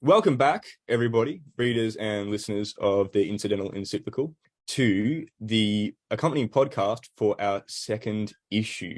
Welcome back, everybody, readers and listeners of the Incidental Encyclical, to the accompanying podcast for our second issue.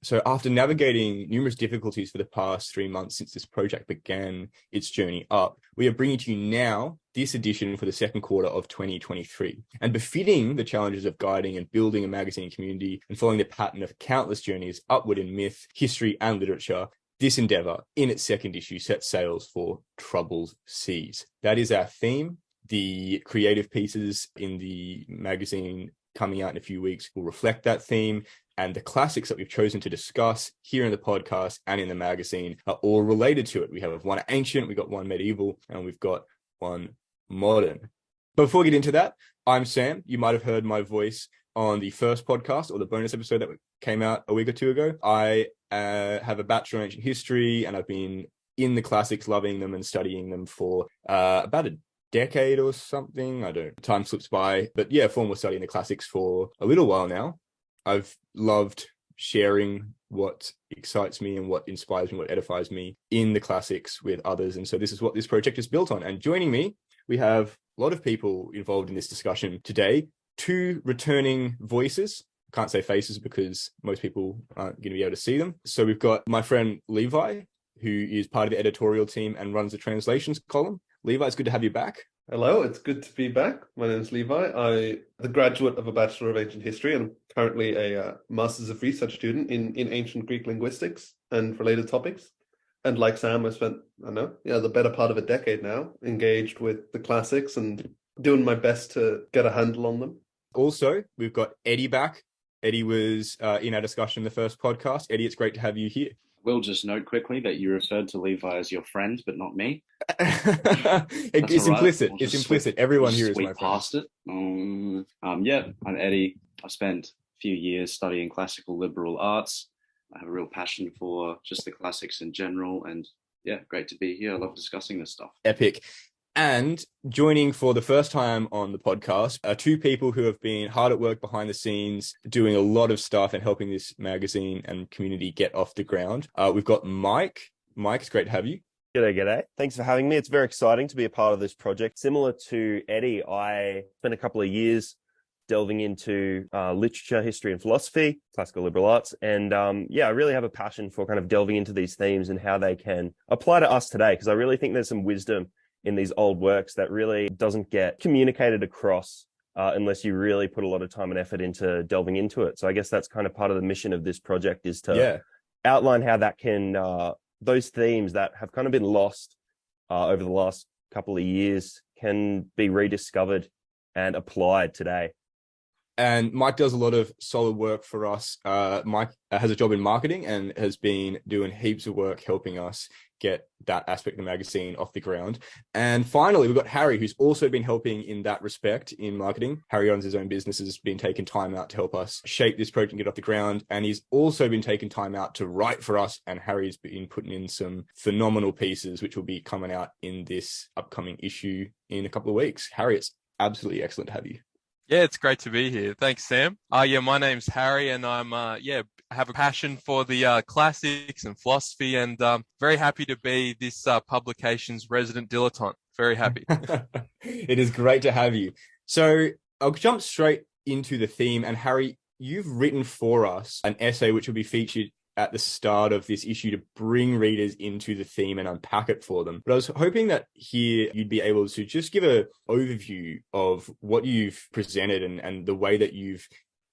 So after navigating numerous difficulties for the past 3 months since this project began its journey up, we are bringing to you now this edition for the second quarter of 2023. And befitting the challenges of guiding and building a magazine community and following the pattern of countless journeys upward in myth, history, and literature, this endeavor, in its second issue, sets sails for troubled seas. That is our theme. The creative pieces in the magazine coming out in a few weeks will reflect that theme, and the classics that we've chosen to discuss here in the podcast and in the magazine are all related to it. We have one ancient, we've got one medieval, and we've got one modern. But before we get into that, I'm Sam. You might have heard my voice on the first podcast or the bonus episode that came out a week or two ago. I have a bachelor in ancient history, and I've been in the classics, loving them and studying them for about a decade or something. I don't, time slips by, but yeah, formal studying the classics for a little while now. I've loved sharing what excites me and what inspires me, what edifies me in the classics with others. And so this is what this project is built on. And joining me, we have a lot of people involved in this discussion today. Two returning voices. Can't say faces because most people aren't going to be able to see them. So we've got my friend Levi, who is part of the editorial team and runs the translations column. Levi, it's good to have you back. Hello, it's good to be back. My name is Levi. I'm the graduate of a Bachelor of Ancient History and currently a Masters of Research student in Ancient Greek linguistics and related topics. And like Sam, I spent, the better part of a decade now engaged with the classics and doing my best to get a handle on them. Also, we've got Eddie back. Eddie was in our discussion in the first podcast. Eddie, it's great to have you here. Will just note quickly that you referred to Levi as your friend, but not me. It's implicit. It's implicit. Everyone here is my friend. Past it. I'm Eddie. I've spent a few years studying classical liberal arts. I have a real passion for just the classics in general, and yeah, great to be here. I love discussing this stuff. Epic. And joining for the first time on the podcast are two people who have been hard at work behind the scenes, doing a lot of stuff and helping this magazine and community get off the ground. We've got Mike. Mike, it's great to have you. G'day. Thanks for having me. It's very exciting to be a part of this project. Similar to Eddie, I spent a couple of years delving into literature, history, and philosophy, classical liberal arts. And I really have a passion for kind of delving into these themes and how they can apply to us today, because I really think there's some wisdom in these old works that really doesn't get communicated across unless you really put a lot of time and effort into delving into it. So I guess that's kind of part of the mission of this project, is to outline how that can, those themes that have kind of been lost over the last couple of years can be rediscovered and applied today. And Mike does a lot of solid work for us. Mike has a job in marketing and has been doing heaps of work helping us get that aspect of the magazine off the ground. And finally, we've got Harry, who's also been helping in that respect in marketing. Harry owns his own business, has been taking time out to help us shape this project and get off the ground. And he's also been taking time out to write for us. And Harry's been putting in some phenomenal pieces, which will be coming out in this upcoming issue in a couple of weeks. Harry, it's absolutely excellent to have you. Yeah, it's great to be here. Thanks, Sam. My name's Harry, and I'm I have a passion for the classics and philosophy, and very happy to be this publication's resident dilettante. Very happy. It is great to have you. So I'll jump straight into the theme. And Harry, you've written for us an essay which will be featured at the start of this issue to bring readers into the theme and unpack it for them. But I was hoping that here you'd be able to just give an overview of what you've presented and the way that you've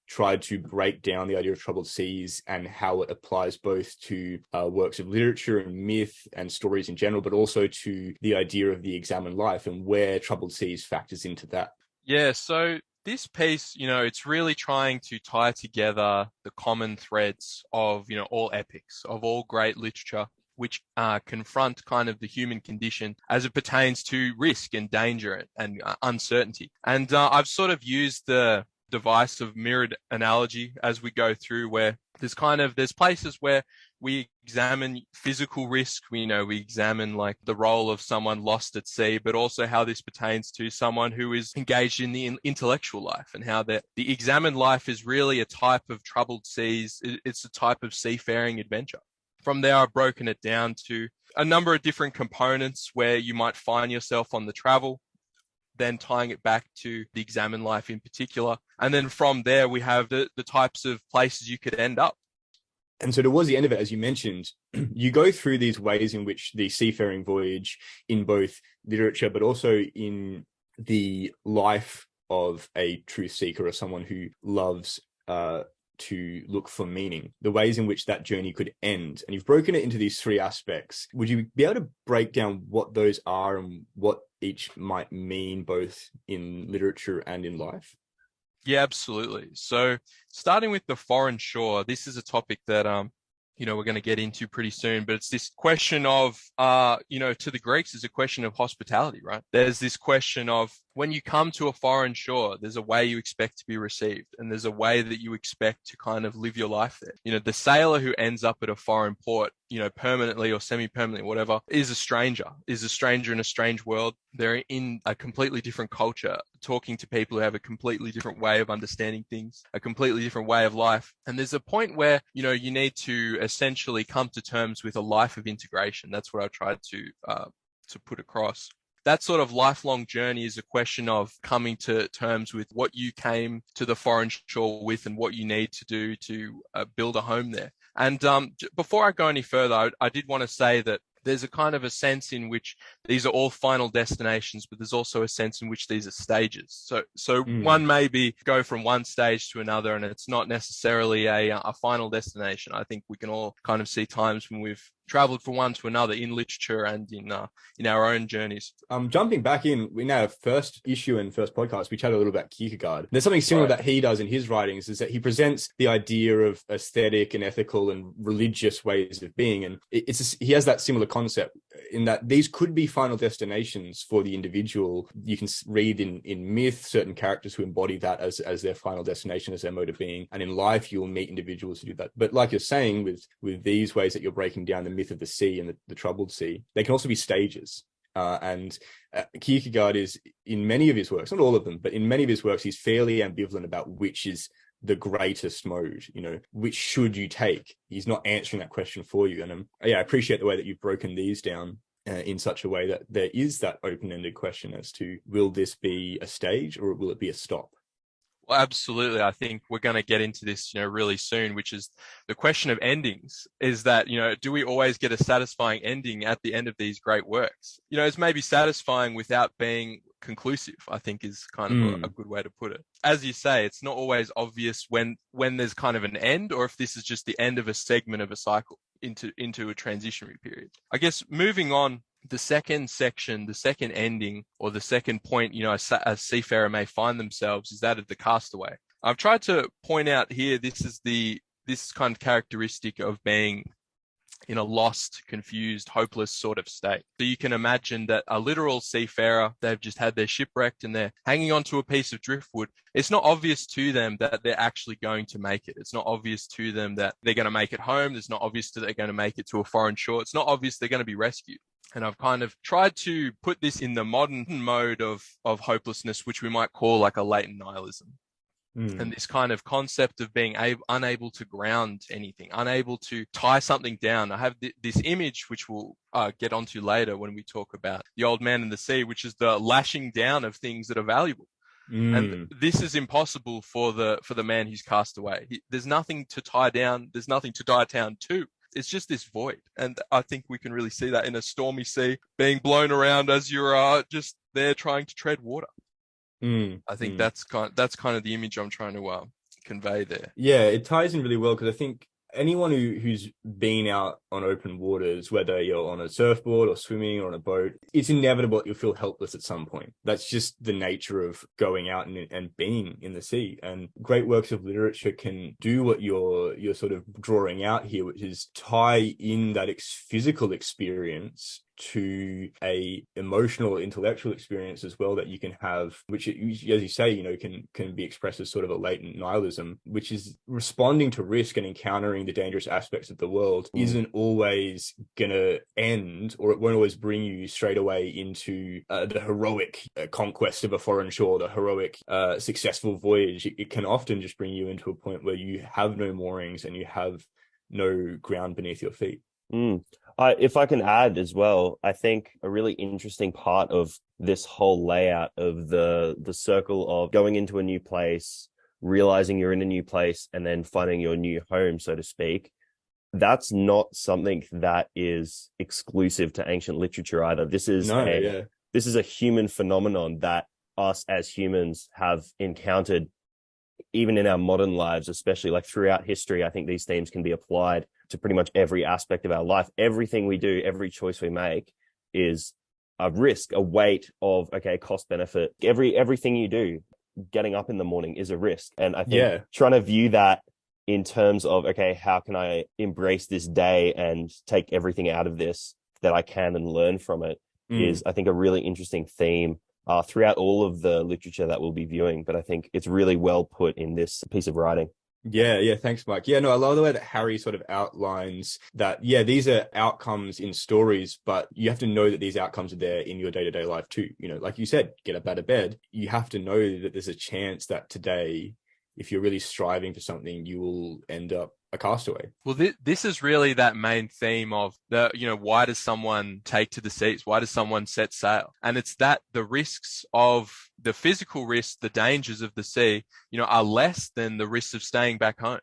tried to break down the idea of troubled seas and how it applies both to works of literature and myth and stories in general, but also to the idea of the examined life and where troubled seas factors into that. Yeah, so this piece, it's really trying to tie together the common threads of, all epics, of all great literature, which confront kind of the human condition as it pertains to risk and danger and uncertainty. And I've sort of used the device of mirrored analogy as we go through, where there's places where we examine physical risk, we examine like the role of someone lost at sea, but also how this pertains to someone who is engaged in the intellectual life, and how the examined life is really a type of troubled seas. It's a type of seafaring adventure. From there, I've broken it down to a number of different components where you might find yourself on the travel, then tying it back to the examined life in particular. And then from there, we have the types of places you could end up. And so towards the end of it, as you mentioned, you go through these ways in which the seafaring voyage in both literature, but also in the life of a truth seeker or someone who loves to look for meaning, the ways in which that journey could end. And you've broken it into these three aspects. Would you be able to break down what those are and what each might mean both in literature and in life? Yeah, absolutely. So starting with the foreign shore, this is a topic that we're going to get into pretty soon, but it's this question of, to the Greeks, is a question of hospitality, right? There's this question of when you come to a foreign shore, there's a way you expect to be received, and there's a way that you expect to kind of live your life there. The sailor who ends up at a foreign port, permanently or semi-permanently, whatever, is a stranger in a strange world. They're in a completely different culture, talking to people who have a completely different way of understanding things, a completely different way of life. And there's a point where, you need to essentially come to terms with a life of integration. That's what I tried to put across. That sort of lifelong journey is a question of coming to terms with what you came to the foreign shore with and what you need to do to build a home there. And before I go any further, I did want to say that there's a kind of a sense in which these are all final destinations, but there's also a sense in which these are stages. So one maybe go from one stage to another, and it's not necessarily a final destination. I think we can all kind of see times when we've traveled from one to another in literature and in our own journeys. Jumping back in our first issue and first podcast, we chatted a little about Kierkegaard. There's something similar that he does in his writings, is that he presents the idea of aesthetic and ethical and religious ways of being. And he has that similar concept in that these could be final destinations for the individual. You can read in myth certain characters who embody that as their final destination, as their mode of being. And in life, you'll meet individuals who do that. But like you're saying, with these ways that you're breaking down the myth of the sea and the troubled sea, they can also be stages. And Kierkegaard is, in many of his works, not all of them, but in many of his works, he's fairly ambivalent about which is the greatest mode, which should you take. He's not answering that question for you. And I appreciate the way that you've broken these down in such a way that there is that open-ended question as to, will this be a stage or will it be a stop? Well, absolutely. I think we're going to get into this, really soon, which is the question of endings. Is that, do we always get a satisfying ending at the end of these great works? It's maybe satisfying without being conclusive, I think is kind of a good way to put it. As you say, it's not always obvious when there's kind of an end, or if this is just the end of a segment of a cycle into a transitionary period. I guess moving on, the second section, the second ending, or the second point, a seafarer may find themselves, is that of the castaway. I've tried to point out here, this kind of characteristic of being in a lost, confused, hopeless sort of state. So you can imagine that a literal seafarer, they've just had their shipwrecked and they're hanging onto a piece of driftwood. It's not obvious to them that they're actually going to make it. It's not obvious to them that they're going to make it home. It's not obvious that they're going to make it to a foreign shore. It's not obvious they're going to be rescued. And I've kind of tried to put this in the modern mode of hopelessness, which we might call like a latent nihilism. And this kind of concept of being unable to ground anything, unable to tie something down. I have this image, which we'll get onto later when we talk about The Old Man in the Sea, which is the lashing down of things that are valuable. And this is impossible for the man who's cast away. There's nothing to tie down. There's nothing to tie down to. It's just this void. And I think we can really see that in a stormy sea, being blown around as you're just there trying to tread water. I think that's kind of the image I'm trying to convey there. Yeah, it ties in really well, because I think anyone who's been out on open waters, whether you're on a surfboard or swimming or on a boat, it's inevitable that you'll feel helpless at some point. That's just the nature of going out and being in the sea. And great works of literature can do what you're sort of drawing out here, which is tie in that physical experience to a emotional, intellectual experience as well that you can have, which, as you say, can be expressed as sort of a latent nihilism, which is responding to risk and encountering the dangerous aspects of the world isn't always gonna end, or it won't always bring you straight away into the heroic conquest of a foreign shore, the heroic successful voyage. It can often just bring you into a point where you have no moorings and you have no ground beneath your feet. If I can add as well, I think a really interesting part of this whole layout of the circle of going into a new place, realizing you're in a new place, and then finding your new home, so to speak, that's not something that is exclusive to ancient literature either. This is a human phenomenon that us as humans have encountered even in our modern lives, especially like throughout history. I think these themes can be applied to pretty much every aspect of our life. Everything we do, every choice we make is a risk, a weight of, okay, cost benefit. Everything you do, getting up in the morning is a risk. And I think trying to view that in terms of, okay, how can I embrace this day and take everything out of this that I can and learn from it is, I think, a really interesting theme throughout all of the literature that we'll be viewing. But I think it's really well put in this piece of writing. Yeah, thanks, Mike. Yeah, no, I love the way that Harry sort of outlines that, these are outcomes in stories, but you have to know that these outcomes are there in your day-to-day life too. You know, like you said, get up out of bed. You have to know that there's a chance that today, if you're really striving for something, you will end up a castaway. Well, this is really that main theme of why does someone take to the seas? Why does someone set sail? And it's that the risks of the physical risks, the dangers of the sea, are less than the risks of staying back home.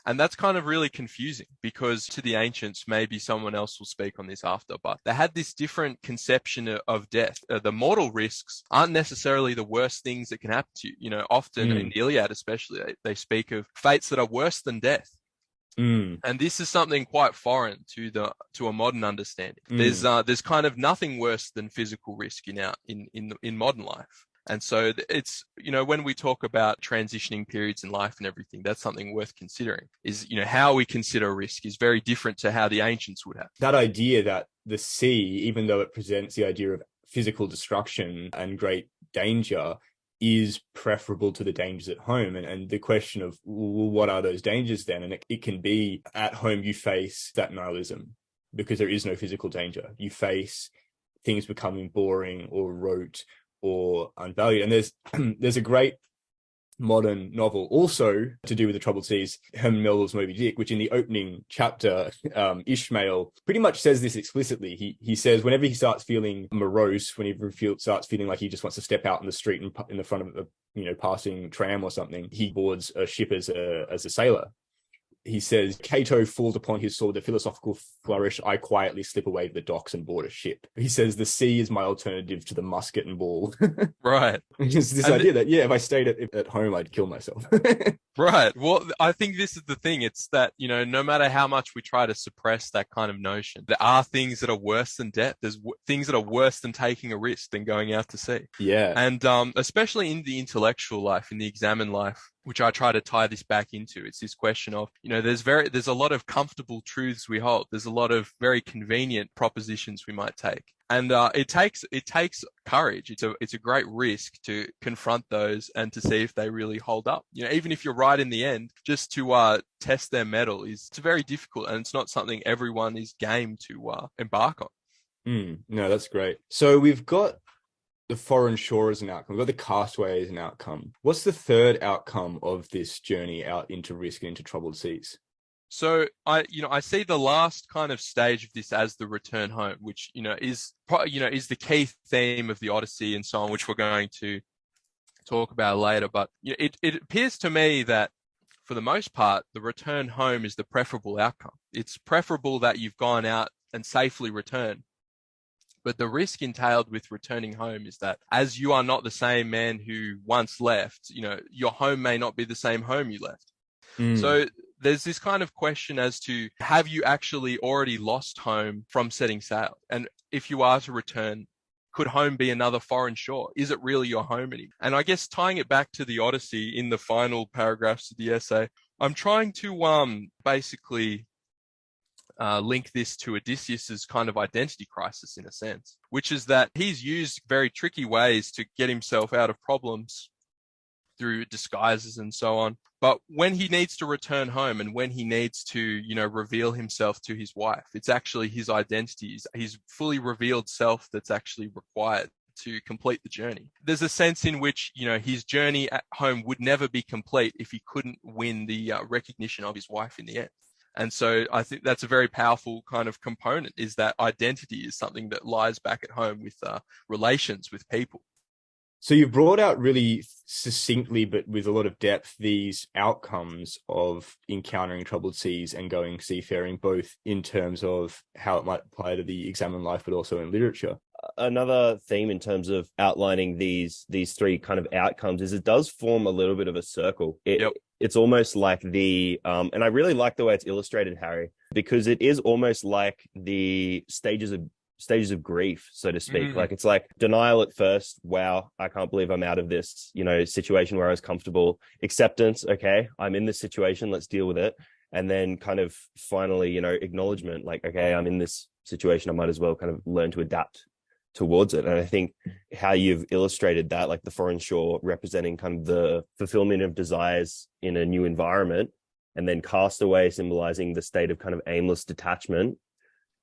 And that's kind of really confusing because to the ancients, maybe someone else will speak on this after, but they had this different conception of death. The mortal risks aren't necessarily the worst things that can happen to you. Often in the Iliad, especially, they speak of fates that are worse than death. And this is something quite foreign to a modern understanding. There's kind of nothing worse than physical risk in modern life. And so it's, when we talk about transitioning periods in life and everything, that's something worth considering is, how we consider risk is very different to how the ancients would have. That idea that the sea, even though it presents the idea of physical destruction and great danger, is preferable to the dangers at home. And the question of, well, what are those dangers then? And it can be at home, you face that nihilism because there is no physical danger. You face things becoming boring or rote or unvalued. And there's a great modern novel also to do with the troubled seas, Herman Melville's Moby Dick, which in the opening chapter, Ishmael pretty much says this explicitly. He says whenever he starts feeling morose, whenever he starts feeling like he just wants to step out in the street and in the front of a passing tram or something, he boards a ship as a sailor. He says, Cato falls upon his sword, the philosophical flourish, I quietly slip away to the docks and board a ship. He says, the sea is my alternative to the musket and ball. Right. It's this idea that, if I stayed at home, I'd kill myself. Right. Well, I think this is the thing. It's that, no matter how much we try to suppress that kind of notion, there are things that are worse than death. There's things that are worse than taking a risk than going out to sea. Yeah. And especially in the intellectual life, in the examined life, which I try to tie this back into. It's this question of, there's a lot of comfortable truths we hold. There's a lot of very convenient propositions we might take. And it takes courage. It's a great risk to confront those and to see if they really hold up. Even if you're right in the end, just to test their mettle it's very difficult, and it's not something everyone is game to embark on. No, that's great. So we've got the foreign shore as an outcome. We've got the castaway as an outcome. What's the third outcome of this journey out into risk and into troubled seas? So I see the last kind of stage of this as the return home, which, is the key theme of the Odyssey and so on, which we're going to talk about later. But it appears to me that for the most part, the return home is the preferable outcome. It's preferable that you've gone out and safely returned. But the risk entailed with returning home is that as you are not the same man who once left, your home may not be the same home you left. So there's this kind of question as to, have you actually already lost home from setting sail? And if you are to return, could home be another foreign shore? Is it really your home anymore? And I guess tying it back to the Odyssey in the final paragraphs of the essay, I'm trying to basically link this to Odysseus's kind of identity crisis in a sense, which is that he's used very tricky ways to get himself out of problems through disguises and so on. But when he needs to return home and when he needs to, reveal himself to his wife, it's actually his identity, his fully revealed self that's actually required to complete the journey. There's a sense in which, his journey at home would never be complete if he couldn't win the recognition of his wife in the end. And so I think that's a very powerful kind of component, is that identity is something that lies back at home with relations with people. So you've brought out really succinctly, but with a lot of depth, these outcomes of encountering troubled seas and going seafaring, both in terms of how it might apply to the examined life, but also in literature. Another theme in terms of outlining these three kind of outcomes is it does form a little bit of a circle. It's almost like the and I really like the way it's illustrated, Harry, because it is almost like the stages of grief, so to speak. Like, it's like denial at first. Wow, I can't believe I'm out of this, situation where I was comfortable. Acceptance. Okay, I'm in this situation. Let's deal with it. And then kind of finally, acknowledgement, like, okay, I'm in this situation. I might as well kind of learn to adapt towards it. And I think how you've illustrated that, like the foreign shore representing kind of the fulfillment of desires in a new environment, and then castaway symbolizing the state of kind of aimless detachment.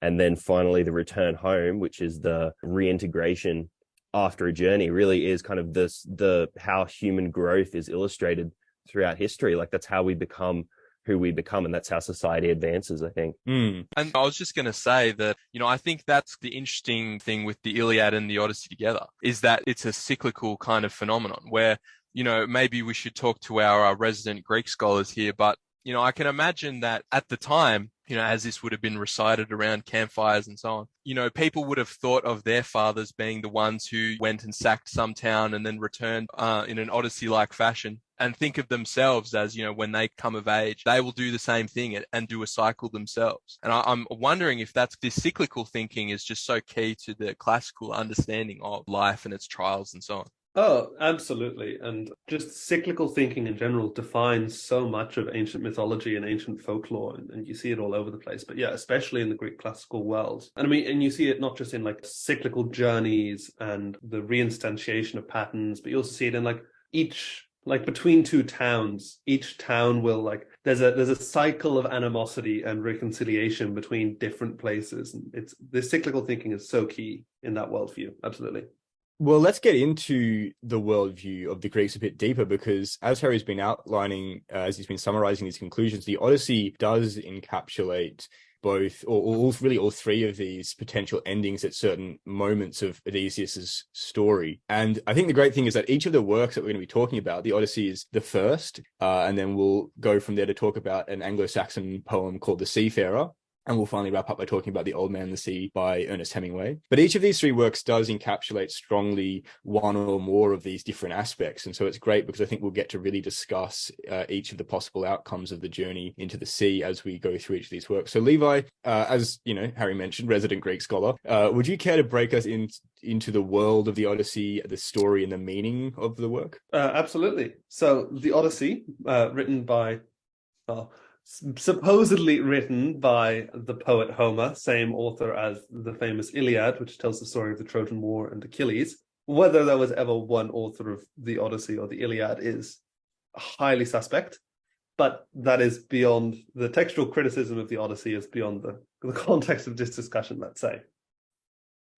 And then finally the return home, which is the reintegration after a journey, really is kind of the how human growth is illustrated throughout history. Like, that's how we become who we become, and that's how society advances, I think. And I was just going to say that, I think that's the interesting thing with the Iliad and the Odyssey together, is that it's a cyclical kind of phenomenon where, maybe we should talk to our resident Greek scholars here, but I can imagine that at the time, as this would have been recited around campfires and so on, people would have thought of their fathers being the ones who went and sacked some town and then returned in an Odyssey-like fashion, and think of themselves as, when they come of age, they will do the same thing and do a cycle themselves. And I'm wondering if this cyclical thinking is just so key to the classical understanding of life and its trials and so on. Oh, absolutely. And just cyclical thinking in general defines so much of ancient mythology and ancient folklore, and you see it all over the place. But yeah, especially in the Greek classical world. And I mean, and you see it not just in like cyclical journeys and the reinstantiation of patterns, but you also see it in between two towns. Each town will there's a cycle of animosity and reconciliation between different places. And the cyclical thinking is so key in that worldview. Absolutely. Well, let's get into the worldview of the Greeks a bit deeper, because as Harry's been outlining, as he's been summarizing these conclusions, the Odyssey does encapsulate both, or all three of these potential endings at certain moments of Odysseus's story. And I think the great thing is that each of the works that we're going to be talking about, the Odyssey is the first, and then we'll go from there to talk about an Anglo-Saxon poem called The Seafarer. And we'll finally wrap up by talking about The Old Man and the Sea by Ernest Hemingway. But each of these three works does encapsulate strongly one or more of these different aspects. And so it's great because I think we'll get to really discuss each of the possible outcomes of the journey into the sea as we go through each of these works. So Levi, as Harry mentioned, resident Greek scholar, would you care to break us into the world of the Odyssey, the story and the meaning of the work? Absolutely. So the Odyssey, written by... supposedly written by the poet Homer, same author as the famous Iliad, which tells the story of the Trojan War and Achilles. Whether there was ever one author of the Odyssey or the Iliad is highly suspect, but that is beyond the textual criticism of the Odyssey, is beyond the context of this discussion, let's say.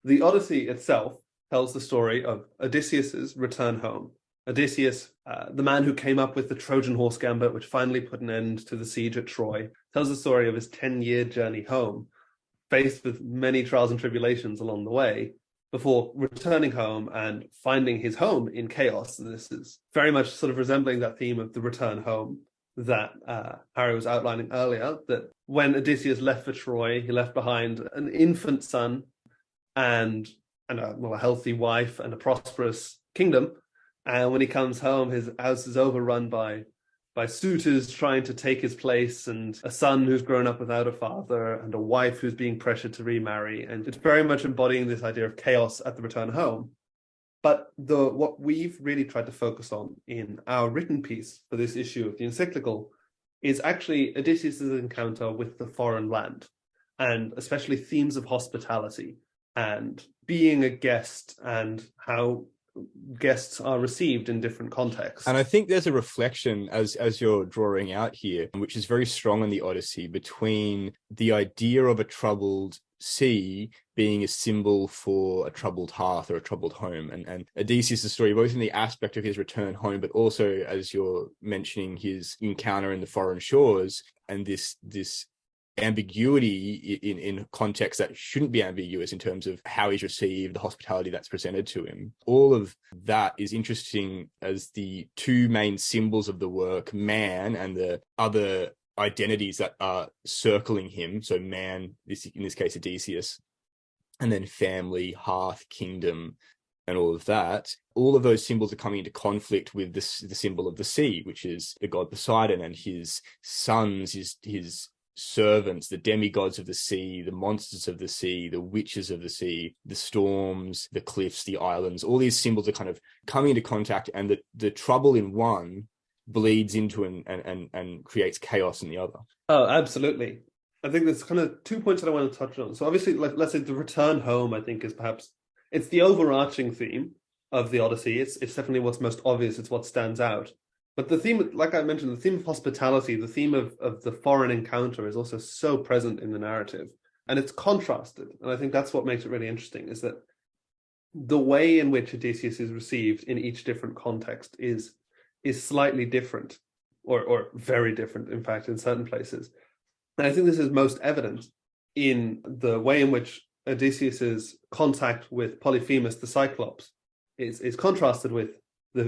The Odyssey itself tells the story of Odysseus's return home. Odysseus, the man who came up with the Trojan horse gambit, which finally put an end to the siege at Troy, tells the story of his 10-year journey home, faced with many trials and tribulations along the way, before returning home and finding his home in chaos. And this is very much sort of resembling that theme of the return home that Harry was outlining earlier, that when Odysseus left for Troy, he left behind an infant son and a healthy wife and a prosperous kingdom. And when he comes home, his house is overrun by suitors trying to take his place, and a son who's grown up without a father, and a wife who's being pressured to remarry. And it's very much embodying this idea of chaos at the return home. But what we've really tried to focus on in our written piece for this issue of the Encyclical is actually Odysseus' encounter with the foreign land, and especially themes of hospitality and being a guest and how guests are received in different contexts. And I think there's a reflection, as you're drawing out here, which is very strong in the Odyssey, between the idea of a troubled sea being a symbol for a troubled hearth or a troubled home, and Odysseus' story, both in the aspect of his return home, but also, as you're mentioning, his encounter in the foreign shores, and this ambiguity in context that shouldn't be ambiguous in terms of how he's received, the hospitality that's presented to him. All of that is interesting as the two main symbols of the work, man and the other identities that are circling him. So man, in this case, Odysseus, and then family, hearth, kingdom, and all of that. All of those symbols are coming into conflict with the symbol of the sea, which is the god Poseidon and his sons, his servants, the demigods of the sea, the monsters of the sea, the witches of the sea, the storms, the cliffs, the islands. All these symbols are kind of coming into contact, and the trouble in one bleeds into and creates chaos in the other. Oh, absolutely. I think there's kind of 2 points that I want to touch on. So obviously, like, let's say the return home, I think, is perhaps, it's the overarching theme of the Odyssey. It's definitely what's most obvious. It's what stands out. But the theme, like I mentioned, the theme of hospitality, the theme of the foreign encounter is also so present in the narrative. And it's contrasted. And I think that's what makes it really interesting, is that the way in which Odysseus is received in each different context is slightly different, or very different, in fact, in certain places. And I think this is most evident in the way in which Odysseus's contact with Polyphemus the Cyclops is contrasted with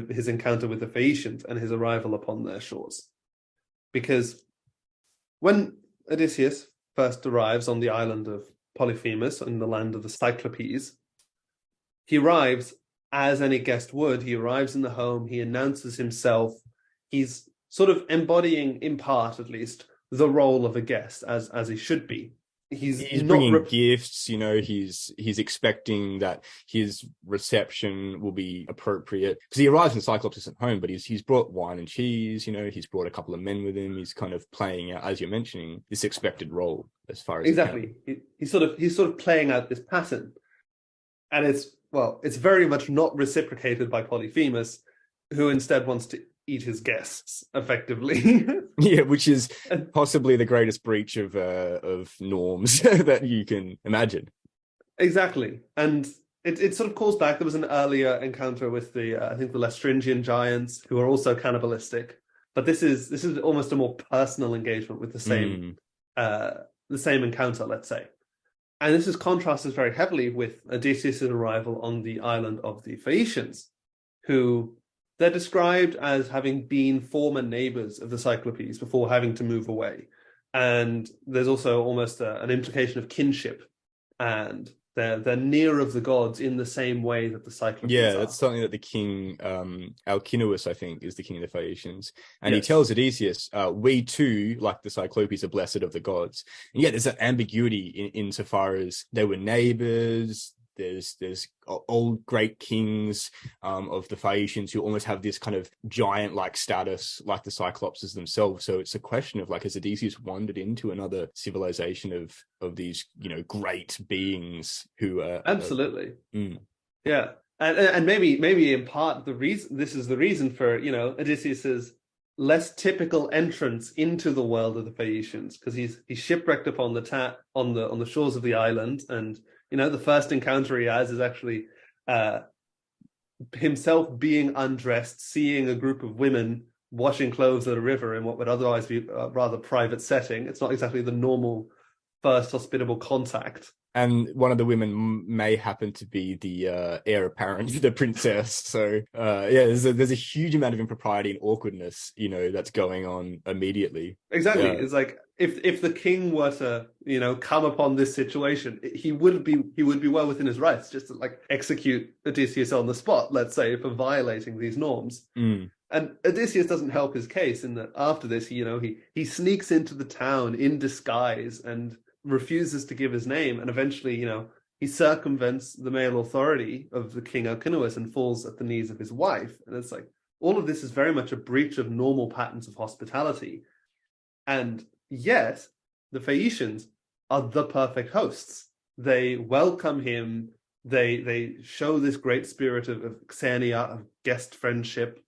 his encounter with the Phaeacians and his arrival upon their shores. Because when Odysseus first arrives on the island of Polyphemus in the land of the Cyclopes, he arrives as any guest would. He arrives in the home, he announces himself, he's sort of embodying, in part at least, the role of a guest as he should be. He's bringing gifts, he's expecting that his reception will be appropriate, because he arrives in Cyclops' home, but he's brought wine and cheese, he's brought a couple of men with him. He's kind of playing out, as you're mentioning, this expected role as far as exactly. He's sort of playing out this pattern, and it's very much not reciprocated by Polyphemus, who instead wants to eat his guests effectively. Yeah, which is possibly the greatest breach of norms that you can imagine. Exactly. And it sort of calls back, there was an earlier encounter with the I think the Lestringian giants, who are also cannibalistic, but this is almost a more personal engagement with the same encounter, let's say. And this is contrasted very heavily with Odysseus' arrival on the island of the Phaeacians, who they're described as having been former neighbors of the Cyclopes before having to move away. And there's also almost an implication of kinship, and they're near of the gods in the same way that the Cyclopes are. That's something that the king, Alcinous, I think, is the king of the Phaeacians. And yes. He tells Odysseus, we too, like the Cyclopes, are blessed of the gods. And yet there's that ambiguity insofar as they were neighbors. There's old great kings of the Phaeacians who almost have this kind of giant-like status, like the Cyclopses themselves. So it's a question of, like, has Odysseus wandered into another civilization of these, great beings who are absolutely. Yeah, and maybe in part this is the reason for Odysseus's less typical entrance into the world of the Phaeacians, because he's shipwrecked upon the shores of the island, and the first encounter he has is actually himself being undressed, seeing a group of women washing clothes at a river in what would otherwise be a rather private setting. It's not exactly the normal first hospitable contact. And one of the women may happen to be the heir apparent to the princess. So, there's a huge amount of impropriety and awkwardness, that's going on immediately. Exactly. Yeah. It's like if the king were to, come upon this situation, he would be well within his rights just to, like, execute Odysseus on the spot, let's say, for violating these norms. And Odysseus doesn't help his case in that after this, he sneaks into the town in disguise and refuses to give his name, and eventually, he circumvents the male authority of the king Alcinous and falls at the knees of his wife. And it's like, all of this is very much a breach of normal patterns of hospitality. And yet, the Phaeacians are the perfect hosts. They welcome him. They show this great spirit of xenia, of guest friendship,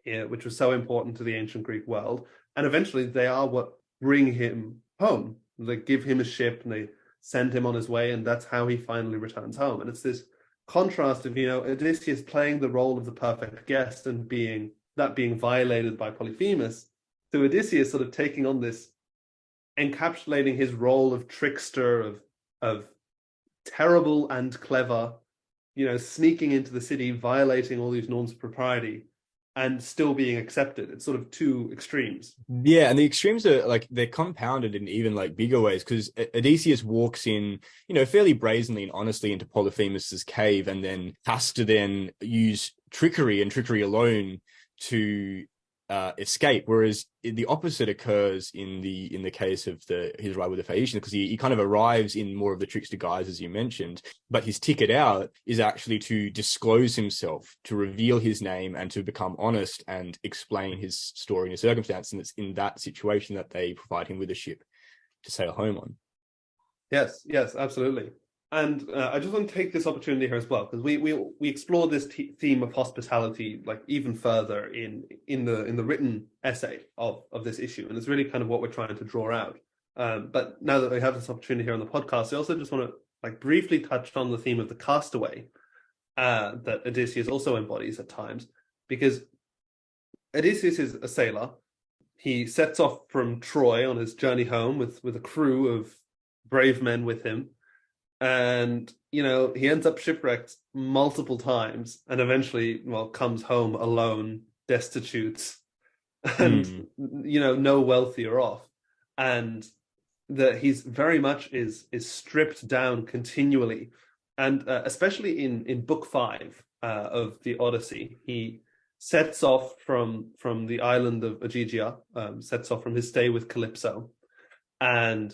which was so important to the ancient Greek world. And eventually, they are what bring him home. They give him a ship and they send him on his way, and that's how he finally returns home. And it's this contrast of, Odysseus playing the role of the perfect guest and being violated by Polyphemus, to Odysseus sort of taking on this encapsulating his role of trickster, of terrible and clever, sneaking into the city, violating all these norms of propriety, and still being accepted. It's sort of two extremes. Yeah, and the extremes are like they're compounded in even like bigger ways, because Odysseus walks in, fairly brazenly and honestly into Polyphemus's cave, and then has to then use trickery and trickery alone to escape. Whereas the opposite occurs in the case of his ride with the Phaeacians, because he kind of arrives in more of the trickster guise, as you mentioned, but his ticket out is actually to disclose himself, to reveal his name, and to become honest and explain his story and his circumstance. And it's in that situation that they provide him with a ship to sail home on. Yes, absolutely. And I just want to take this opportunity here as well, because we explore this theme of hospitality like even further in the written essay of this issue, and it's really kind of what we're trying to draw out. But now that we have this opportunity here on the podcast, I also just want to like briefly touch on the theme of the castaway that Odysseus also embodies at times, because Odysseus is a sailor. He sets off from Troy on his journey home with a crew of brave men with him. And, he ends up shipwrecked multiple times and eventually, comes home alone, destitute, and, no wealthier off. And that he's very much is stripped down continually. And especially in book 5 of the Odyssey, he sets off from the island of Ogygia, sets off from his stay with Calypso, and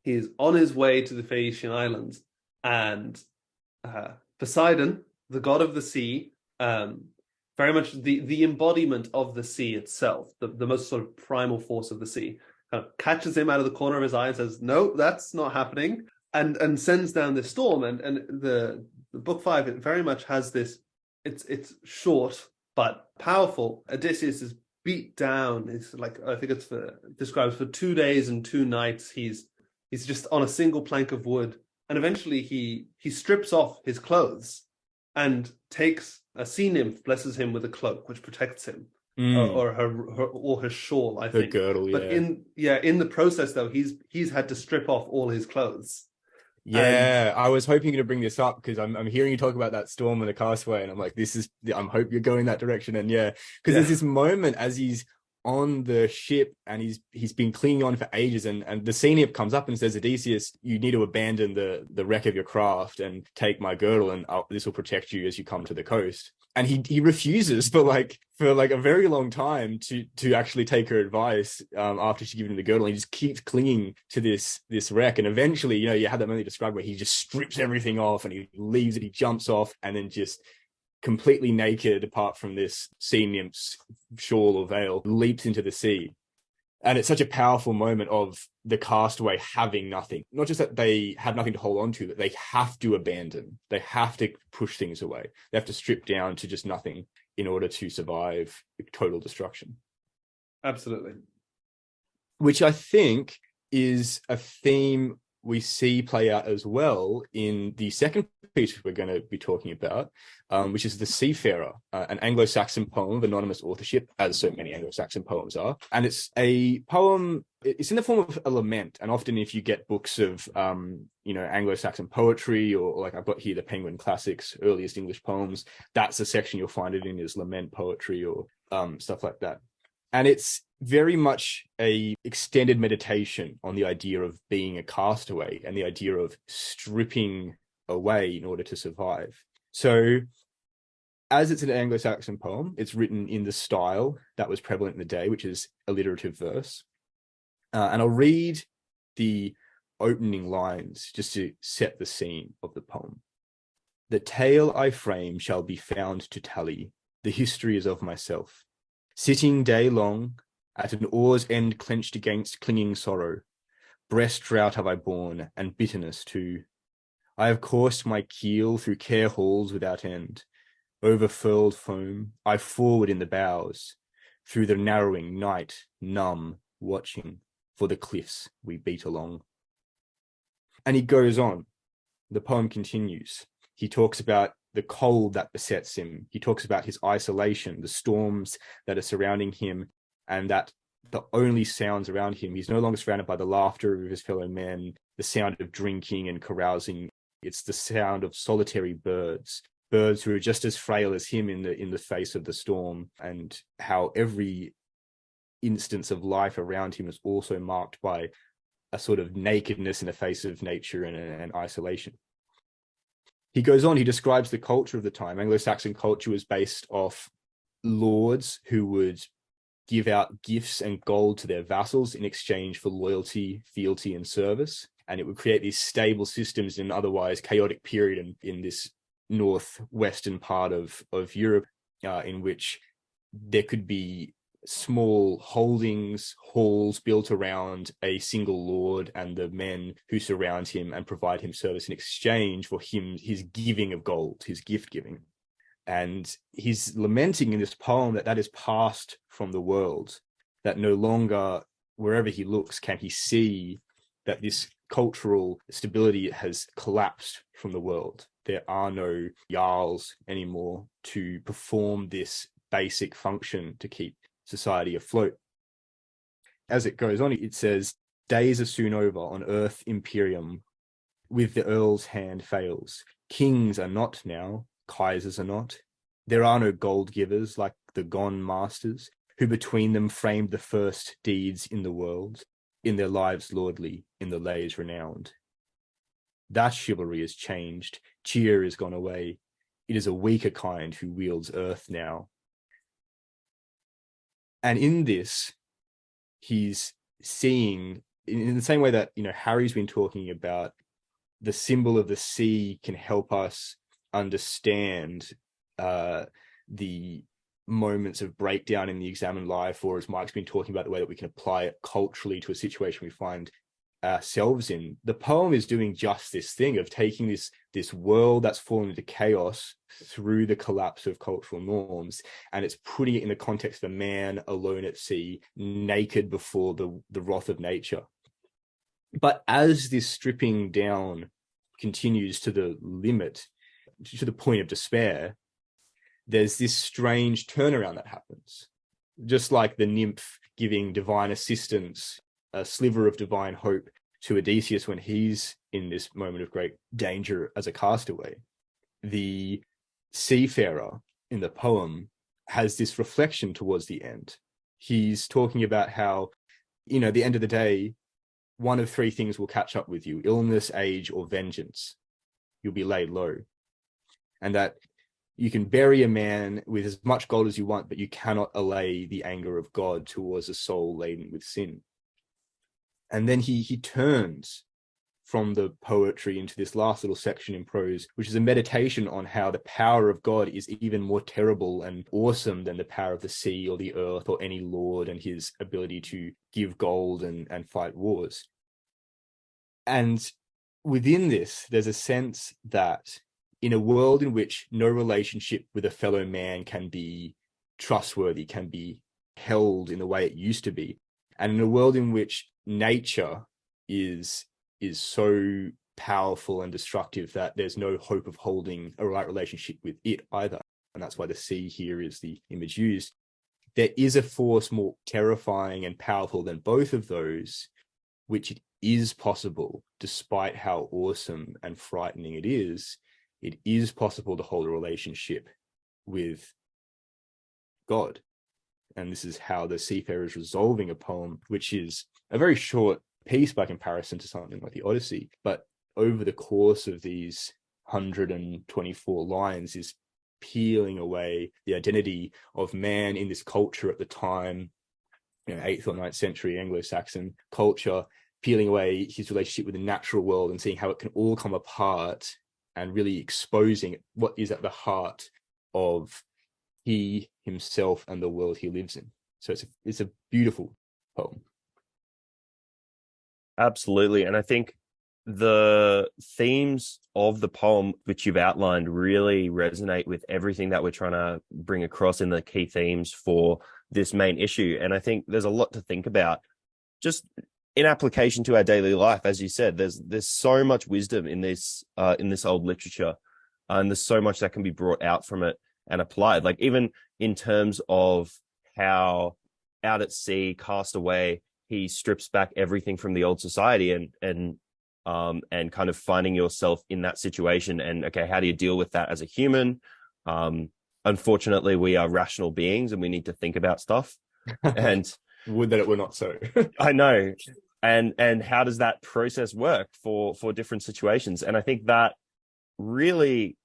he's on his way to the Phaeacian Islands, and Poseidon, the god of the sea, very much the embodiment of the sea itself, the most sort of primal force of the sea, kind of catches him out of the corner of his eye and says, "No, that's not happening," and sends down this storm. And the book 5, it very much has this. It's short but powerful. Odysseus is beat down. It's like, I think describes for 2 days and 2 nights. He's just on a single plank of wood, and eventually he strips off his clothes and takes a sea nymph, blesses him with a cloak which protects him, or her shawl, I think. Her girdle, yeah. But in the process though, he's had to strip off all his clothes. Yeah, I was hoping to bring this up because I'm hearing you talk about that storm and the castaway, and I'm like, I hope you're going that direction. And because there's this moment as he's on the ship and he's been clinging on for ages, and the sea nymph comes up and says, "Odysseus, you need to abandon the wreck of your craft and take my girdle, and this will protect you as you come to the coast." And he refuses for a very long time to actually take her advice after she gives him the girdle. And he just keeps clinging to this wreck, and eventually, you had that moment described where he just strips everything off and he leaves it, he jumps off, and then just completely naked, apart from this sea nymph's shawl or veil, leaps into the sea. And it's such a powerful moment of the castaway having nothing. Not just that they have nothing to hold on to, but they have to abandon. They have to push things away. They have to strip down to just nothing in order to survive total destruction. Absolutely. Which I think is a theme we see play out as well in the second piece we're going to be talking about, which is The Seafarer, an Anglo-Saxon poem of anonymous authorship, as so many Anglo-Saxon poems are. And it's a poem, it's in the form of a lament. And often if you get books of, Anglo-Saxon poetry, or like I've got here the Penguin Classics, earliest English poems, that's the section you'll find it in, is lament poetry or stuff like that. And it's very much a extended meditation on the idea of being a castaway and the idea of stripping away in order to survive. So as it's an Anglo-Saxon poem, it's written in the style that was prevalent in the day, which is alliterative verse. And I'll read the opening lines just to set the scene of the poem. "The tale I frame shall be found to tally. The history is of myself. Sitting day long, at an oar's end clenched against clinging sorrow, breast drought have I borne, and bitterness too. I have coursed my keel through care halls without end. Over furled foam, I forward in the bows, through the narrowing night, numb, watching for the cliffs we beat along." And he goes on. The poem continues. He talks about the cold that besets him. He talks about his isolation, the storms that are surrounding him, and that the only sounds around him. He's no longer surrounded by the laughter of his fellow men, the sound of drinking and carousing. It's the sound of solitary birds who are just as frail as him in the face of the storm, and how every instance of life around him is also marked by a sort of nakedness in the face of nature and isolation. He goes on, he describes the culture of the time. Anglo-Saxon culture was based off lords who would give out gifts and gold to their vassals in exchange for loyalty, fealty, and service. And it would create these stable systems in an otherwise chaotic period in this northwestern part of Europe, in which there could be small holdings, halls built around a single lord and the men who surround him and provide him service in exchange for his giving of gold, his gift giving. And he's lamenting in this poem that is passed from the world, that no longer, wherever he looks, can he see that this cultural stability has collapsed from the world. There are no jarls anymore to perform this basic function to keep society afloat. As it goes on, it says, days are soon over on earth imperium, with the earl's hand fails. Kings are not now, Kaisers are not. There are no gold givers like the gone masters, who between them framed the first deeds in the world, in their lives lordly, in the lays renowned. That chivalry is changed, cheer is gone away. It is a weaker kind who wields earth now. And in this, he's seeing, in the same way that, Harry's been talking about, the symbol of the sea can help us understand the moments of breakdown in the examined life, or as Mike's been talking about, the way that we can apply it culturally to a situation we find ourselves in. The poem is doing just this thing of taking this world that's fallen into chaos through the collapse of cultural norms, and it's putting it in the context of a man alone at sea, naked before the wrath of nature. But as this stripping down continues to the limit, to the point of despair, there's this strange turnaround that happens. Just like the nymph giving divine assistance, a sliver of divine hope to Odysseus when he's in this moment of great danger as a castaway, the seafarer in the poem has this reflection towards the end. He's talking about how, at the end of the day, one of three things will catch up with you: illness, age, or vengeance. You'll be laid low. And that you can bury a man with as much gold as you want, but you cannot allay the anger of God towards a soul laden with sin. And then he turns from the poetry into this last little section in prose, which is a meditation on how the power of God is even more terrible and awesome than the power of the sea or the earth or any lord and his ability to give gold and fight wars. And within this, there's a sense that in a world in which no relationship with a fellow man can be trustworthy, can be held in the way it used to be, and in a world in which nature is so powerful and destructive that there's no hope of holding a right relationship with it either, and that's why the sea here is the image used, there is a force more terrifying and powerful than both of those, which it is possible, despite how awesome and frightening it is possible to hold a relationship with God. And this is how the Seafarer is resolving a poem, which is a very short piece by comparison to something like the Odyssey, but over the course of these 124 lines is peeling away the identity of man in this culture at the time, 8th or 9th century Anglo-Saxon culture, peeling away his relationship with the natural world and seeing how it can all come apart, and really exposing what is at the heart of he himself and the world he lives in. So it's a beautiful poem. Absolutely. And I think the themes of the poem, which you've outlined, really resonate with everything that we're trying to bring across in the key themes for this main issue. And I think there's a lot to think about just in application to our daily life. As you said, there's so much wisdom in this old literature, and there's so much that can be brought out from it and applied, like even in terms of how out at sea, cast away, he strips back everything from the old society and kind of finding yourself in that situation. And okay, how do you deal with that as a human? Unfortunately, we are rational beings and we need to think about stuff. And would that it were not so. I know. And how does that process work for different situations? And I think that really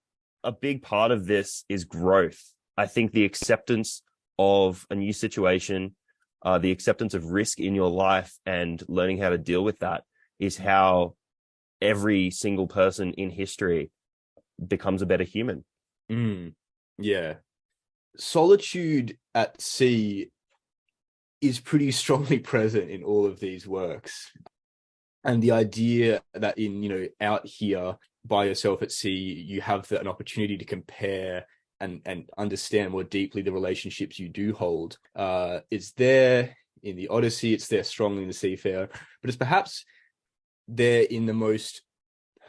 a big part of this is growth. I think the acceptance of a new situation, the acceptance of risk in your life and learning how to deal with that is how every single person in history becomes a better human. Yeah. Solitude at sea is pretty strongly present in all of these works. And the idea that out here by yourself at sea, you have an opportunity to compare and understand more deeply the relationships you do hold. It's there in the Odyssey, it's there strongly in the Seafarer, but it's perhaps there in the most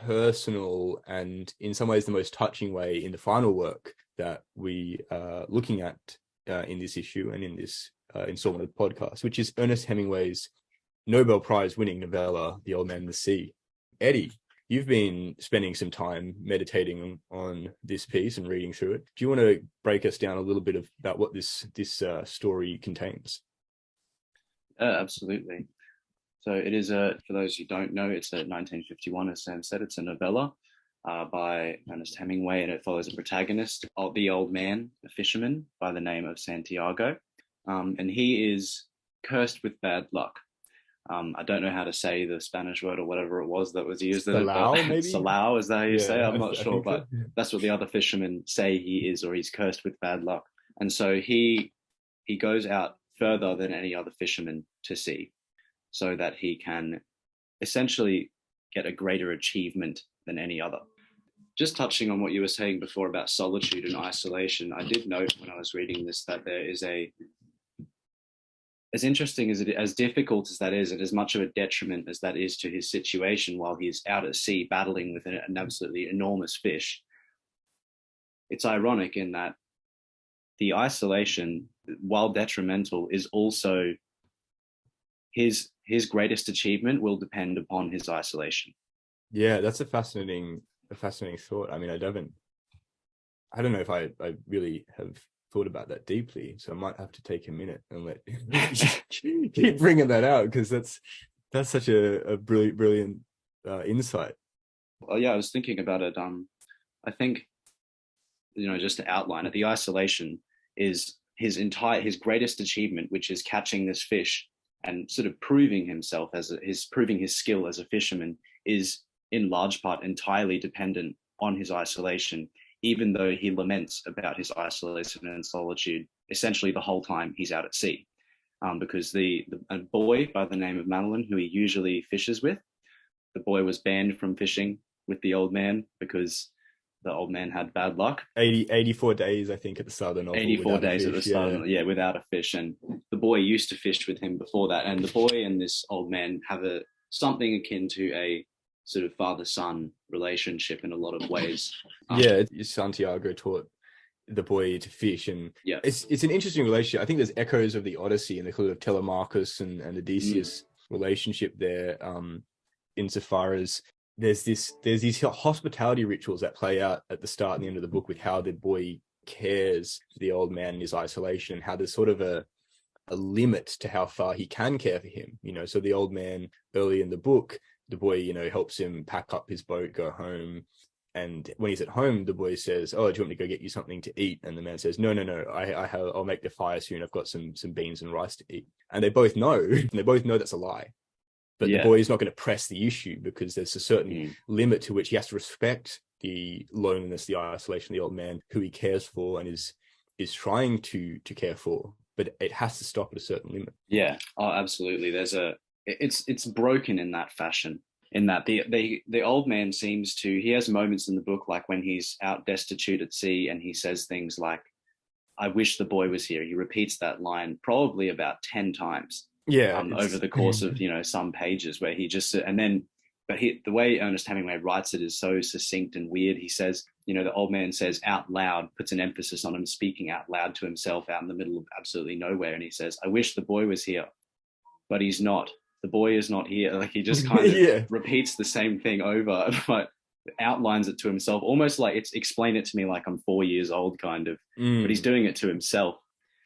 personal and in some ways the most touching way in the final work that we are looking at in this issue and in this installment of the podcast, which is Ernest Hemingway's Nobel Prize winning novella, The Old Man and the Sea. Eddie, you've been spending some time meditating on this piece and reading through it. Do you want to break us down a little bit about what this story contains? Absolutely. So it is for those who don't know, it's a 1951, as Sam said. It's a novella by Ernest Hemingway, and it follows a protagonist, the old man, a fisherman by the name of Santiago, and he is cursed with bad luck. I don't know how to say the Spanish word or whatever it was that was used. Salao, maybe? Salao, is that how you say it? I'm not sure, but so. That's what the other fishermen say he is, or he's cursed with bad luck. And so he goes out further than any other fisherman to sea, so that he can essentially get a greater achievement than any other. Just touching on what you were saying before about solitude and isolation, I did note when I was reading this that there is as interesting as as difficult as that is, and as much of a detriment as that is to his situation while he's out at sea battling with an absolutely enormous fish, it's ironic in that the isolation, while detrimental, is also his greatest achievement will depend upon his isolation. Yeah, that's a fascinating thought. I mean, I don't know if I really have thought about that deeply, so I might have to take a minute and let keep bringing that out, because that's such a brilliant insight. Well, yeah, I was thinking about it. I think, just to outline it, the isolation is his greatest achievement, which is catching this fish and sort of proving himself proving his skill as a fisherman, is in large part entirely dependent on his isolation, even though he laments about his isolation and solitude essentially the whole time he's out at sea. Because a boy by the name of Madeline, who he usually fishes with, the boy was banned from fishing with the old man because the old man had bad luck. 84 days, I think, at the start of the novel. 84 days at the start, without a fish. And the boy used to fish with him before that. And the boy and this old man have something akin to a sort of father-son relationship in a lot of ways. Santiago taught the boy to fish, and it's an interesting relationship. I think there's echoes of the Odyssey and the kind of Telemachus and Odysseus relationship there, insofar as there's these hospitality rituals that play out at the start and the end of the book with how the boy cares for the old man in his isolation, and how there's sort of a limit to how far he can care for him. So the old man early in the book, the boy, helps him pack up his boat, go home. And when he's at home, the boy says, "Oh, do you want me to go get you something to eat?" And the man says, "No, I'll make the fire soon. I've got some beans and rice to eat." And they both know that's a lie. But the boy is not going to press the issue, because there's a certain limit to which he has to respect the loneliness, the isolation of the old man, who he cares for and is trying to care for. But it has to stop at a certain limit. Yeah, oh, absolutely. It's broken in that fashion. In that the old man he has moments in the book, like when he's out destitute at sea and he says things like, "I wish the boy was here." He repeats that line probably about 10 times. Over the course of some pages, where he just the way Ernest Hemingway writes it is so succinct and weird. He says, the old man says out loud, puts an emphasis on him speaking out loud to himself out in the middle of absolutely nowhere. And he says, I wish the boy was here, but he's not. The boy is not here. Like, he just kind of repeats the same thing over, but outlines it to himself, almost like it's explain it to me like I'm 4 years old kind of, but he's doing it to himself.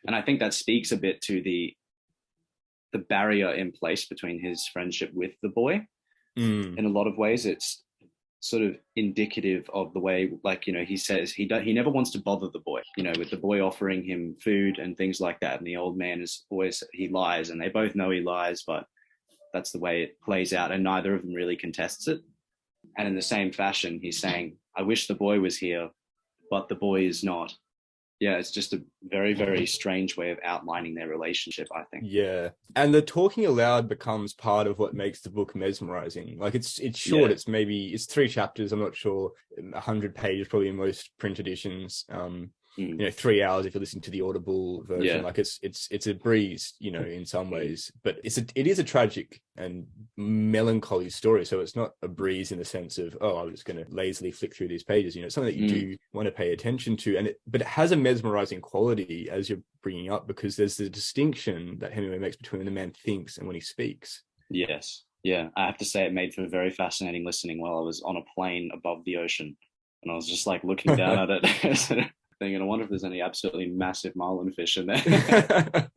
And I think that speaks a bit to the barrier in place between his friendship with the boy. In a lot of ways, it's sort of indicative of the way, like, he says he never wants to bother the boy, with the boy offering him food and things like that. And the old man is always, he lies, and they both know he lies, but that's the way it plays out. And neither of them really contests it. And in the same fashion, he's saying, I wish the boy was here, but the boy is not. Yeah, it's just a very, very strange way of outlining their relationship, I think. Yeah. And the talking aloud becomes part of what makes the book mesmerizing. Like, it's short. Yeah. It's 3 chapters. I'm not sure. 100 pages, probably in most print editions. 3 hours if you're listening to the Audible version. Yeah. Like, it's a breeze, in some ways, but it is a tragic and melancholy story. So it's not a breeze in the sense of, oh, I was just going to lazily flick through these pages. It's something that you do want to pay attention to, but it has a mesmerizing quality, as you're bringing up, because there's the distinction that Hemingway makes between when the man thinks and when he speaks. Yes. Yeah. I have to say, it made for very fascinating listening while I was on a plane above the ocean, and I was just like looking down at it. And I wonder if there's any absolutely massive marlin fish in there.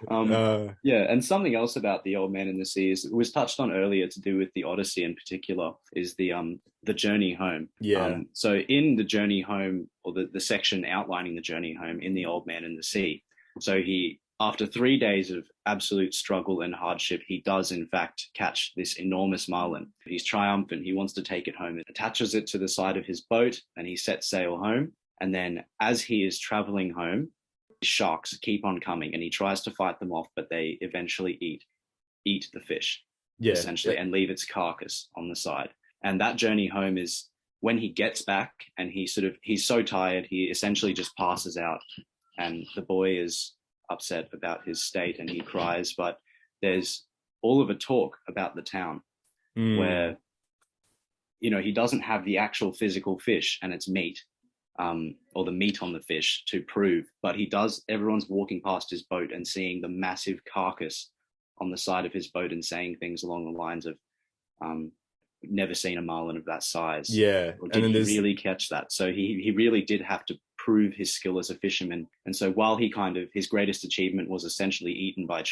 And something else about The Old Man in the Sea is, it was touched on earlier, to do with the Odyssey in particular, is the journey home. So in the journey home, or the section outlining the journey home in The Old Man in the Sea, so he, after 3 days of absolute struggle and hardship, he does in fact catch this enormous marlin. He's triumphant. He wants to take it home, attaches it to the side of his boat, and he sets sail home. And then as he is traveling home, sharks keep on coming, and he tries to fight them off, but they eventually eat the fish, essentially, and leave its carcass on the side. And that journey home is when he gets back, and he's so tired, he essentially just passes out, and the boy is upset about his state and he cries. But there's all of a talk about the town where, he doesn't have the actual physical fish and its meat, or the meat on the fish to prove, but he does. Everyone's walking past his boat and seeing the massive carcass on the side of his boat and saying things along the lines of, never seen a marlin of that size. Or did he really catch that? So he really did have to prove his skill as a fisherman. And so while his greatest achievement was essentially eaten by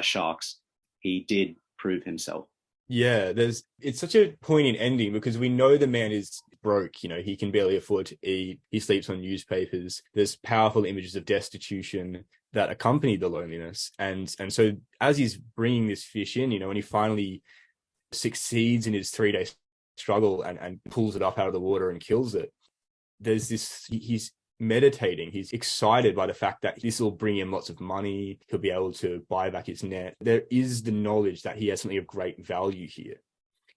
sharks, he did prove himself. Yeah, it's such a poignant ending, because we know the man is broke. He can barely afford to eat. He sleeps on newspapers. There's powerful images of destitution that accompany the loneliness. And so as he's bringing this fish in, when he finally succeeds in his 3-day struggle and pulls it up out of the water and kills it, there's this, he's meditating. He's excited by the fact that this will bring him lots of money. He'll be able to buy back his net. There is the knowledge that he has something of great value here.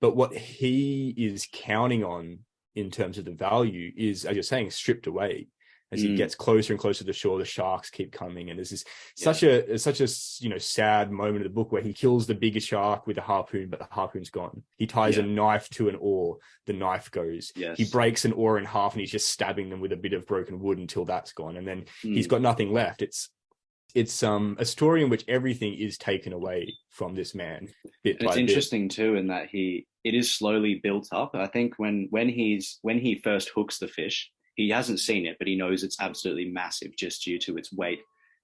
But what he is counting on in terms of the value is, as you're saying, stripped away. As he gets closer and closer to the shore, the sharks keep coming, and there's this such a sad moment of the book where he kills the biggest shark with a harpoon, but the harpoon's gone. He ties a knife to an oar, the knife goes. He breaks an oar in half, and he's just stabbing them with a bit of broken wood until that's gone, and then he's got nothing left. It's a story in which everything is taken away from this man. It's interesting too, in that it is slowly built up. I think when he first hooks the fish, he hasn't seen it, but he knows it's absolutely massive just due to its weight,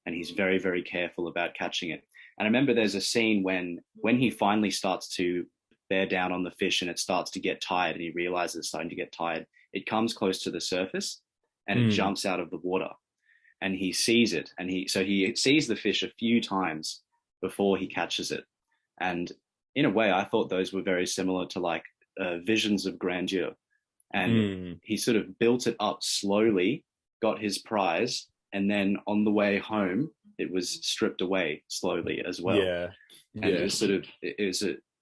and he's very, very careful about catching it. And I remember there's a scene when he finally starts to bear down on the fish and it starts to get tired, and he realizes it's starting to get tired. It comes close to the surface and it jumps out of the water, and he sees it, and he sees the fish a few times before he catches it. And in a way, I thought those were very similar to like visions of grandeur. And he sort of built it up slowly, got his prize, and then on the way home, it was stripped away slowly as well. And it was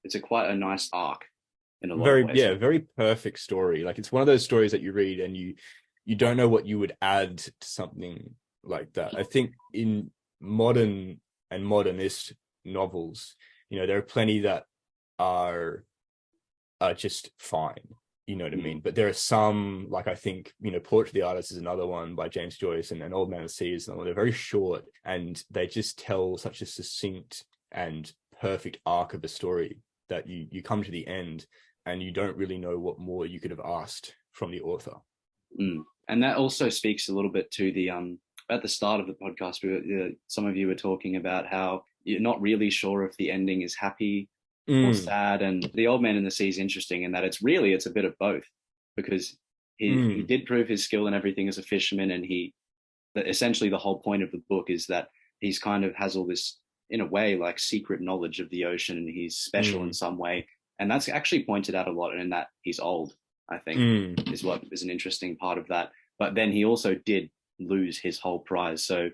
it's quite a nice arc in a lot of ways. Very perfect story. Like, it's one of those stories that you read and you don't know what you would add to something like that. I think in modern and modernist novels, there are plenty that are just fine. You know what I mean? But there are some, like I think, Portrait of the Artist is another one by James Joyce, and Old Man of the Sea is another one. They're very short, and they just tell such a succinct and perfect arc of a story that you come to the end and you don't really know what more you could have asked from the author. And that also speaks a little bit to the at the start of the podcast, some of you were talking about how you're not really sure if the ending is happy or sad. And The Old Man in the Sea is interesting in that it's a bit of both, because he did prove his skill and everything as a fisherman, and essentially the whole point of the book is that he's kind of has all this, in a way, like secret knowledge of the ocean, and he's special in some way. And that's actually pointed out a lot, in that he's old, I think, is what is an interesting part of that. But then he also did lose his whole prize. So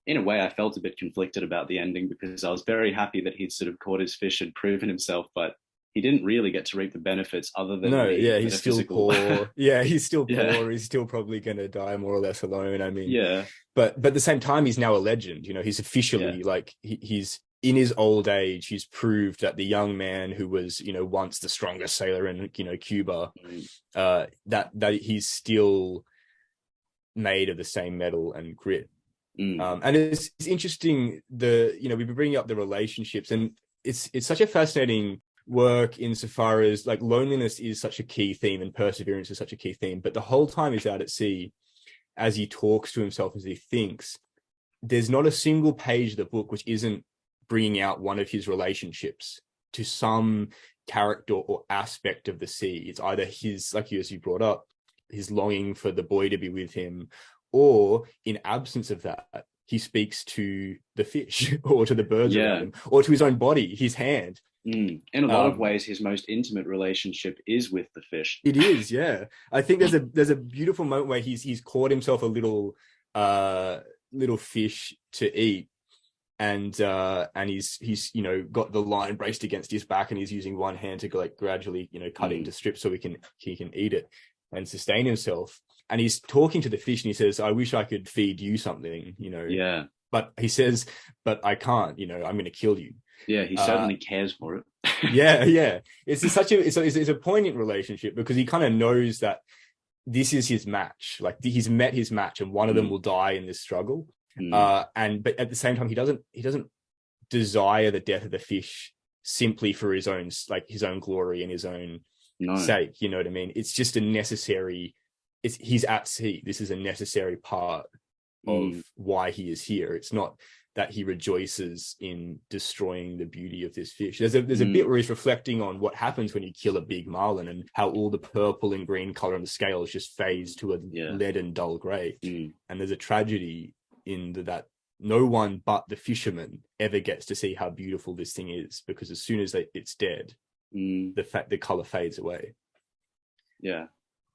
in a way, I felt a bit conflicted about the ending, because I was very happy that he'd sort of caught his fish and proven himself, but he didn't really get to reap the benefits other than he's still poor. He's still poor. Yeah. He's still probably going to die more or less alone. I mean, yeah. But at the same time, he's now a legend. He's officially like he's in his old age. He's proved that the young man who was once the strongest sailor in Cuba, that he's still made of the same metal and grit. And it's interesting, we've been bringing up the relationships, and it's such a fascinating work insofar as like loneliness is such a key theme and perseverance is such a key theme, but the whole time he's out at sea, as he talks to himself, as he thinks, there's not a single page of the book which isn't bringing out one of his relationships to some character or aspect of the sea. It's either his, like as you brought up, his longing for the boy to be with him, or in absence of that, he speaks to the fish or to the birds around him, or to his own body, his hand. In a lot of ways, his most intimate relationship is with the fish. It is, yeah. I think there's a beautiful moment where he's caught himself a little fish to eat, and he's got the line braced against his back, and he's using one hand to like gradually cut it into strips so he can eat it and sustain himself. And he's talking to the fish, and he says, "I wish I could feed you something, Yeah. But he says, but I can't, I'm going to kill you." Yeah, he certainly cares for it. yeah. It's a poignant relationship, because he kind of knows that this is his match. Like he's met his match, and one of them will die in this struggle. But at the same time, he doesn't desire the death of the fish simply for his own glory and his own sake. You know what I mean? It's just a necessary. He's at sea. This is a necessary part of why he is here. It's not that he rejoices in destroying the beauty of this fish. There's a bit where he's reflecting on what happens when you kill a big marlin, and how all the purple and green color on the scales just fades to a leaden dull gray. And there's a tragedy in that no one but the fisherman ever gets to see how beautiful this thing is, because as soon as it's dead, the color fades away. Yeah,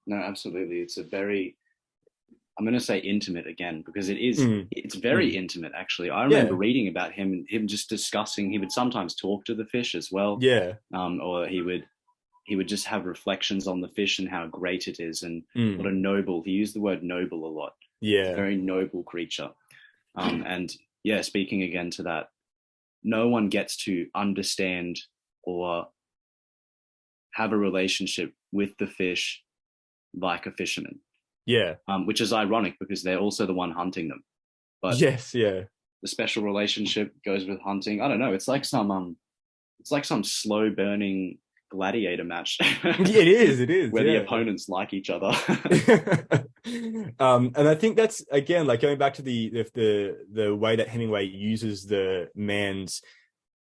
no, absolutely. It's a very, I'm going to say intimate again, because it's very intimate, actually. I remember reading about him, and him just discussing, he would sometimes talk to the fish as well. Yeah. Or he would just have reflections on the fish and how great it is, and what a noble, he used the word noble a lot. Yeah. A very noble creature. And yeah, speaking again to that, no one gets to understand or have a relationship with the fish like a fisherman. Yeah. Which is ironic, because they're also the one hunting them. But the special relationship goes with hunting. I don't know. It's like some slow burning gladiator match. It is. Where the opponents like each other. And I think that's, again, like going back to the way that Hemingway uses the man's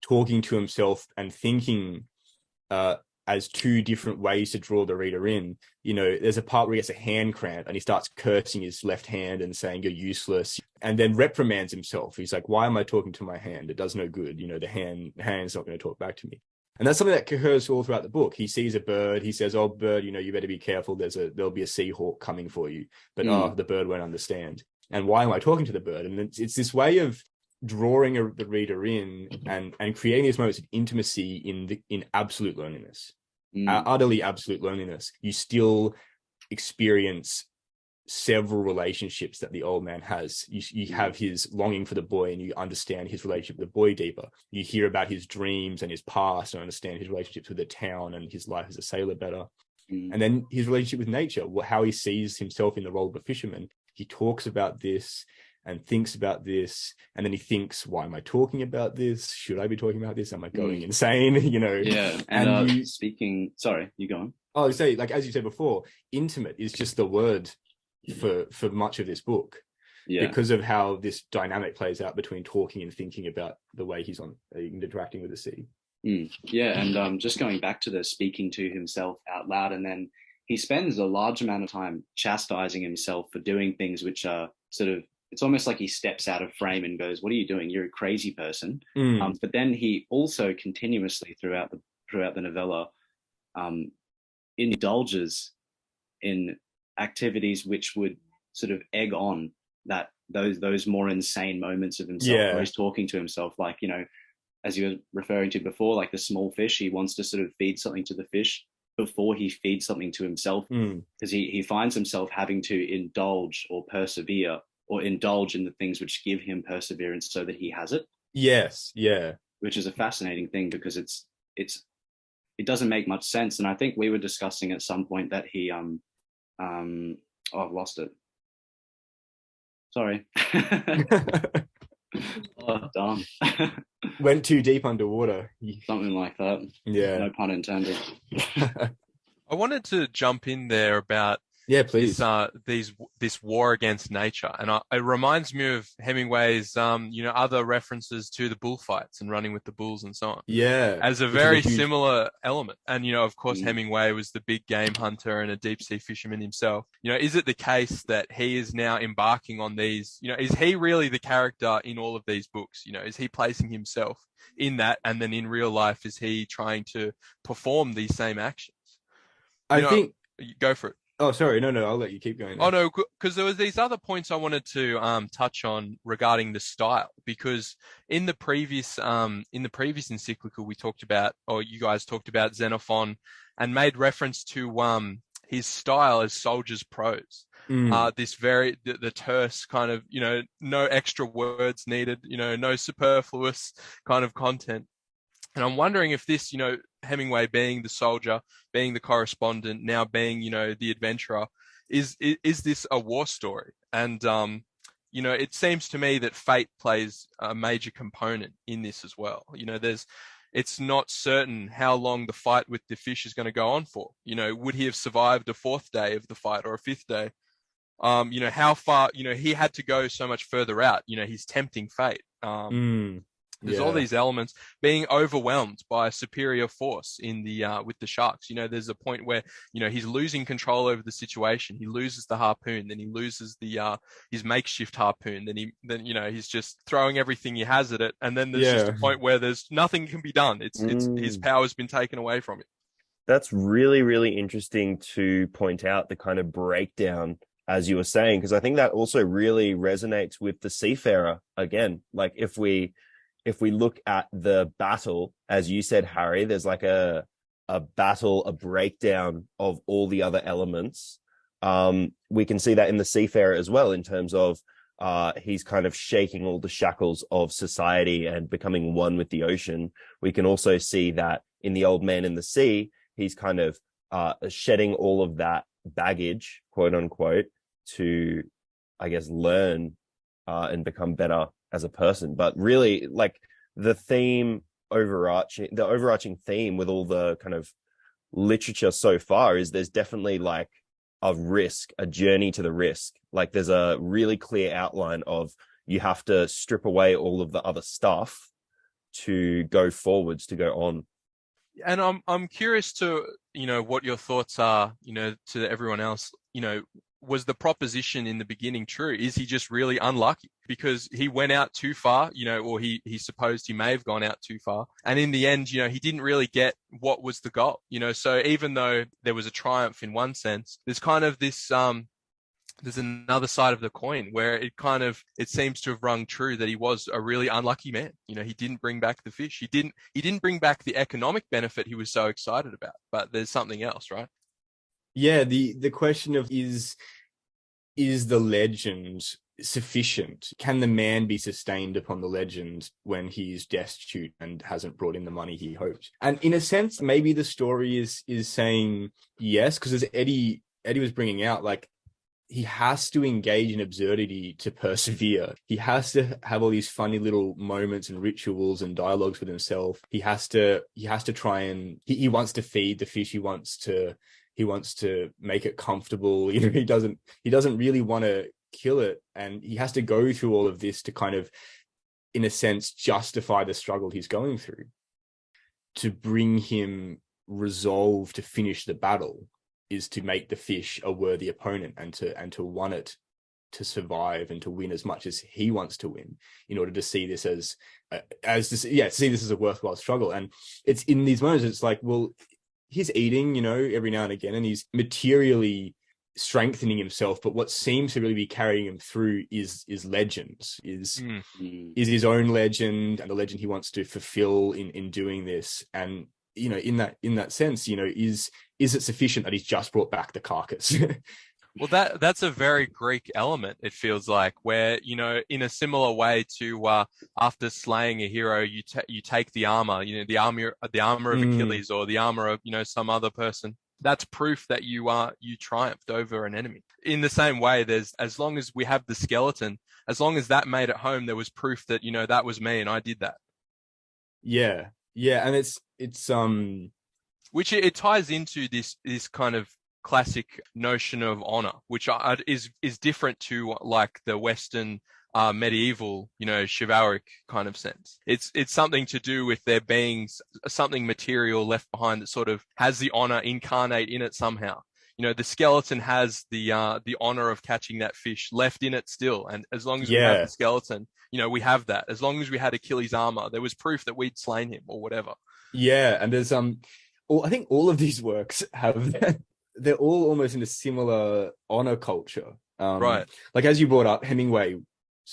talking to himself and thinking as two different ways to draw the reader in. There's a part where he gets a hand cramp and he starts cursing his left hand and saying you're useless, and then reprimands himself. He's like, why am I talking to my hand? It does no good. The hand's not going to talk back to me. And that's something that occurs all throughout the book. He sees a bird. He says, "Oh, bird, you better be careful. There'll be a sea hawk coming for you." But the bird won't understand. And why am I talking to the bird? And it's this way of drawing the reader in and creating these moments of intimacy in absolute loneliness, utterly absolute loneliness. You still experience several relationships that the old man has. You have his longing for the boy, and you understand his relationship with the boy deeper. You hear about his dreams and his past, and understand his relationships with the town and his life as a sailor better. And then his relationship with nature, how he sees himself in the role of a fisherman. He talks about this and thinks about this, and then he thinks, why am I talking about this? Should I be talking about this? Am I going insane? Yeah. And speaking, sorry, you go on. Oh, say, like, as you said before, intimate is just the word for much of this book. Yeah. Because of how this dynamic plays out between talking and thinking about the way he's interacting with the sea. Yeah, and just going back to the speaking to himself out loud, and then he spends a large amount of time chastising himself for doing things which are sort of, it's almost like he steps out of frame and goes, what are you doing? You're a crazy person. But then he also continuously throughout the novella indulges in activities which would sort of egg on that those more insane moments of himself where he's talking to himself, like, as you were referring to before, like the small fish, he wants to sort of feed something to the fish before he feeds something to himself, because he finds himself having to indulge or persevere or indulge in the things which give him perseverance so that he has it. Yes, yeah. Which is a fascinating thing, because it doesn't make much sense. And I think we were discussing at some point that he I've lost it. Sorry. Oh, darn. Went too deep underwater. Something like that. Yeah. No pun intended. I wanted to jump in there about please. This war against nature, and it reminds me of Hemingway's other references to the bullfights and running with the bulls and so on. Yeah, as a very similar element. And of course, Hemingway was the big game hunter and a deep sea fisherman himself. Is it the case that he is now embarking on these? Is he really the character in all of these books? Is he placing himself in that, and then in real life, is he trying to perform these same actions? I think. Go for it. Oh, sorry. No, I'll let you keep going. Oh, no, because there was these other points I wanted to touch on regarding the style, because in the previous encyclical we talked about, or you guys talked about Xenophon, and made reference to his style as soldier's prose. This the terse kind of, no extra words needed, no superfluous kind of content. And I'm wondering if this, Hemingway being the soldier, being the correspondent, now being, the adventurer, is this a war story? And, it seems to me that fate plays a major component in this as well. It's not certain how long the fight with the fish is going to go on for. Would he have survived a fourth day of the fight or a fifth day? How far, he had to go so much further out. He's tempting fate. There's all these elements, being overwhelmed by a superior force in the with the sharks. There's a point where he's losing control over the situation. He loses the harpoon, then he loses the his makeshift harpoon. Then he's just throwing everything he has at it, and then there's just a point where there's nothing can be done. It's his power's been taken away from it. That's really, really interesting to point out, the kind of breakdown, as you were saying, because I think that also really resonates with the Seafarer again. Like if we look at the battle, as you said, Harry, there's like a battle, a breakdown of all the other elements. We can see that in the Seafarer as well, in terms of he's kind of shaking all the shackles of society and becoming one with the ocean. We can also see that in The Old Man in the Sea, he's kind of shedding all of that baggage, quote unquote, to, I guess, learn and become better as a person. But really, like, the overarching theme with all the kind of literature so far is there's definitely like a risk, a journey to the risk. Like there's a really clear outline of, you have to strip away all of the other stuff to go forwards, to go on. And I'm curious to, what your thoughts are, to everyone else. Was the proposition in the beginning true? Is he just really unlucky because he went out too far, or he supposed he may have gone out too far. And in the end, he didn't really get what was the goal, so even though there was a triumph in one sense, there's kind of this, there's another side of the coin where it seems to have rung true that he was a really unlucky man. He didn't bring back the fish. He didn't bring back the economic benefit he was so excited about, but there's something else, right? Yeah, the question of is the legend sufficient? Can the man be sustained upon the legend when he's destitute and hasn't brought in the money he hoped? And in a sense, maybe the story is saying yes, because as Eddie was bringing out, like, he has to engage in absurdity to persevere. He has to have all these funny little moments and rituals and dialogues with himself. He has to try and he wants to feed the fish. He wants to make it comfortable. You know, he doesn't really want to kill it, and he has to go through all of this to kind of, in a sense, justify the struggle he's going through, to bring him resolve to finish the battle is to make the fish a worthy opponent, and to want it to survive and to win as much as he wants to win, in order to see this as see this as a worthwhile struggle. And it's in these moments, it's like, well, he's eating, you know, every now and again, and he's materially strengthening himself, but what seems to really be carrying him through is legends, is his own legend and the legend he wants to fulfill in doing this. And, you know, in that sense, you know, is it sufficient that he's just brought back the carcass? Well, that's a very Greek element, it feels like, where, you know, in a similar way to after slaying a hero, you take the armor, you know, the armor of Achilles, or the armor of, you know, some other person. That's proof that you triumphed over an enemy. In the same way, as long as we have the skeleton, as long as that made it home, there was proof that, you know, that was me and I did that. Yeah, and it's which it ties into this kind of classic notion of honor, which is different to like the Western medieval, you know, chivalric kind of sense. It's something to do with there being something material left behind that sort of has the honor incarnate in it somehow. You know, the skeleton has the honor of catching that fish left in it still, and as long as we have the skeleton, you know, we have that. As long as we had Achilles' armor, there was proof that we'd slain him or whatever. Yeah, and there's I think all of these works have they're all almost in a similar honor culture. Right. Like, as you brought up, Hemingway,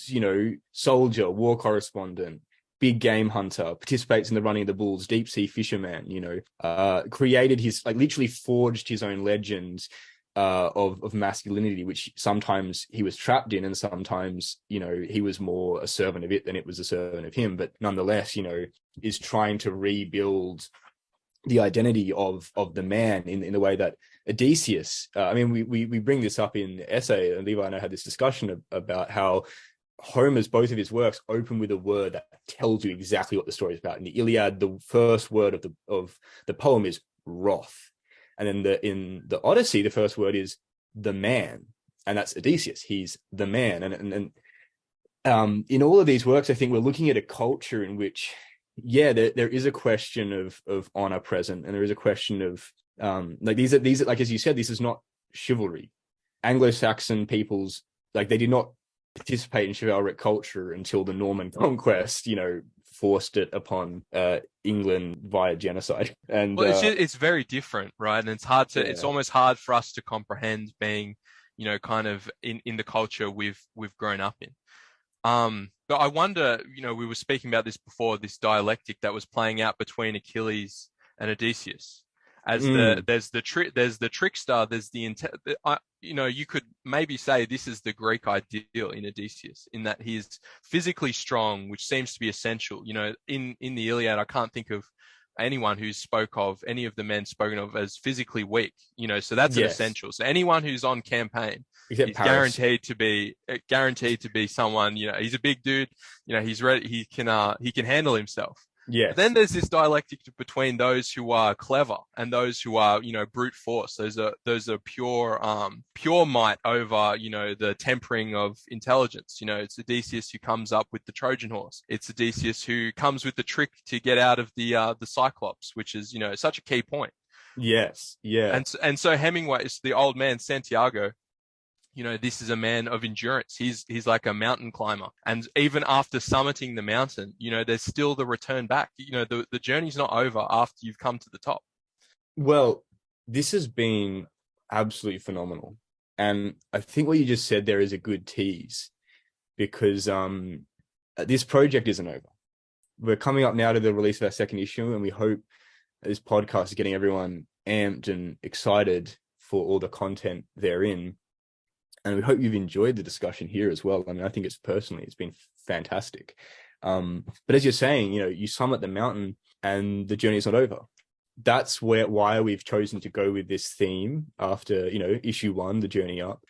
you know, soldier, war correspondent, big game hunter, participates in the running of the bulls, deep sea fisherman, you know, created literally forged his own legends of masculinity, which sometimes he was trapped in, and sometimes, you know, he was more a servant of it than it was a servant of him. But nonetheless, you know, is trying to rebuild the identity of the man in the way that Odysseus, I mean, we bring this up in the essay, and Levi and I had this discussion about how Homer's, both of his works, open with a word that tells you exactly what the story is about. In the Iliad, the first word of the poem is wrath. And then in the Odyssey, the first word is the man, and that's Odysseus. He's the man. And in all of these works, I think we're looking at a culture in which, there is a question of honor present, and there is a question of like these are like, as you said, this is not chivalry. Anglo-Saxon peoples, like, they did not participate in chivalric culture until the Norman conquest, you know, forced it upon England via genocide. And well, it's very different, right? And it's almost hard for us to comprehend, being, you know, kind of in the culture we've grown up in. But I wonder, you know, we were speaking about this before, this dialectic that was playing out between Achilles and Odysseus. As there's the trickster, there's you know, you could maybe say this is the Greek ideal in Odysseus, in that he's physically strong, which seems to be essential. You know, in the Iliad, I can't think of anyone any of the men spoken of as physically weak, you know, so that's an essential. So anyone who's on campaign is guaranteed to be someone, you know, he's a big dude, you know, he's ready, he can handle himself. Yes. But then there's this dialectic between those who are clever and those who are, you know, brute force. Those are pure might over, you know, the tempering of intelligence. You know, it's Odysseus who comes up with the Trojan horse. It's Odysseus who comes with the trick to get out of the Cyclops, which is, you know, such a key point. Yes. Yeah. And so Hemingway, the old man Santiago, you know, this is a man of endurance. He's like a mountain climber. And even after summiting the mountain, you know, there's still the return back. You know, the journey's not over after you've come to the top. Well, this has been absolutely phenomenal. And I think what you just said there is a good tease, because this project isn't over. We're coming up now to the release of our second issue, and we hope this podcast is getting everyone amped and excited for all the content therein. And we hope you've enjoyed the discussion here as well. I mean, I think it's been fantastic. But as you're saying, you summit the mountain and the journey is not over. That's why we've chosen to go with this theme after, issue 1, the journey up.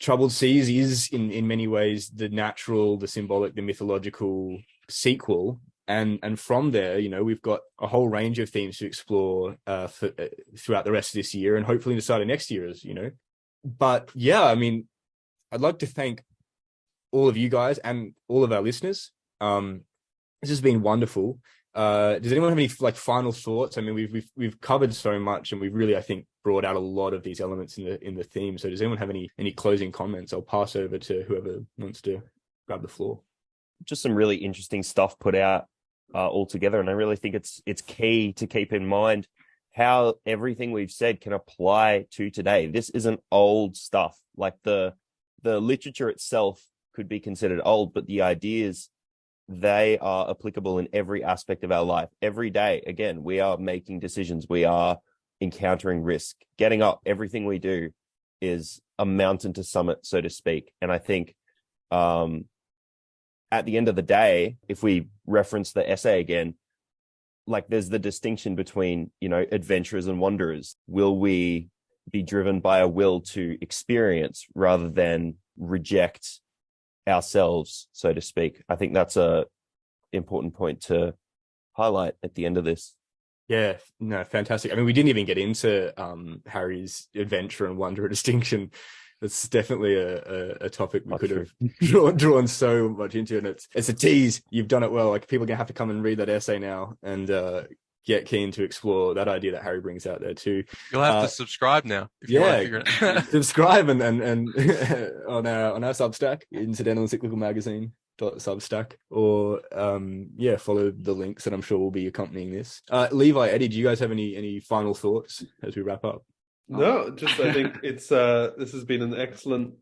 Troubled Seas is in many ways the natural, the symbolic, the mythological sequel. And from there, we've got a whole range of themes to explore throughout the rest of this year and hopefully the start of next year, But yeah, I mean, I'd like to thank all of you guys and all of our listeners. This has been wonderful. Does anyone have any final thoughts? I mean, we've covered so much, and we've really, I think, brought out a lot of these elements in the theme. So does anyone have any closing comments? I'll pass over to whoever wants to grab the floor. Just some really interesting stuff put out all together, and I really think it's key to keep in mind how everything we've said can apply to today. This isn't old stuff. Like the literature itself could be considered old, but the ideas, they are applicable in every aspect of our life. Every day, again, we are making decisions. We are encountering risk. Getting up, everything we do is a mountain to summit, so to speak. And I think at the end of the day, if we reference the essay again, there's the distinction between, adventurers and wanderers. Will we be driven by a will to experience rather than reject ourselves, so to speak? I think that's a important point to highlight at the end of this. Yeah, no, fantastic. I mean, we didn't even get into Harry's adventure and wanderer distinction. That's definitely a topic we could have drawn so much into, and it's a tease. You've done it well. People are gonna have to come and read that essay now and get keen to explore that idea that Harry brings out there too. You'll have to subscribe now. If you want to figure it out. Subscribe and on our Substack, Incidental Encyclical Magazine .substack, or follow the links that I'm sure will be accompanying this. Levi, Eddie, do you guys have any final thoughts as we wrap up? No, just I think it's this has been an excellent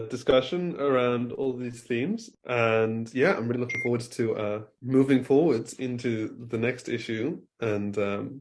discussion around all these themes, and yeah, I'm really looking forward to moving forwards into the next issue, and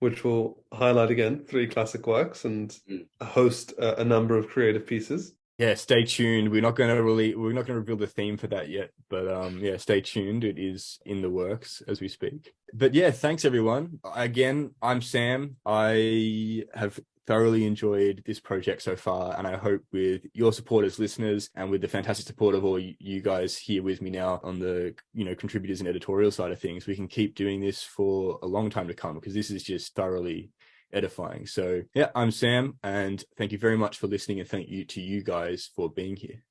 which will highlight again 3 classic works and host a number of creative pieces. Yeah, stay tuned. We're not going to reveal the theme for that yet, but stay tuned. It is in the works as we speak. But yeah, thanks everyone. Again, I'm Sam. I have thoroughly enjoyed this project so far, and I hope with your support as listeners and with the fantastic support of all you guys here with me now on the contributors and editorial side of things, we can keep doing this for a long time to come, because this is just thoroughly edifying. So yeah, I'm Sam, and thank you very much for listening, and thank you to you guys for being here.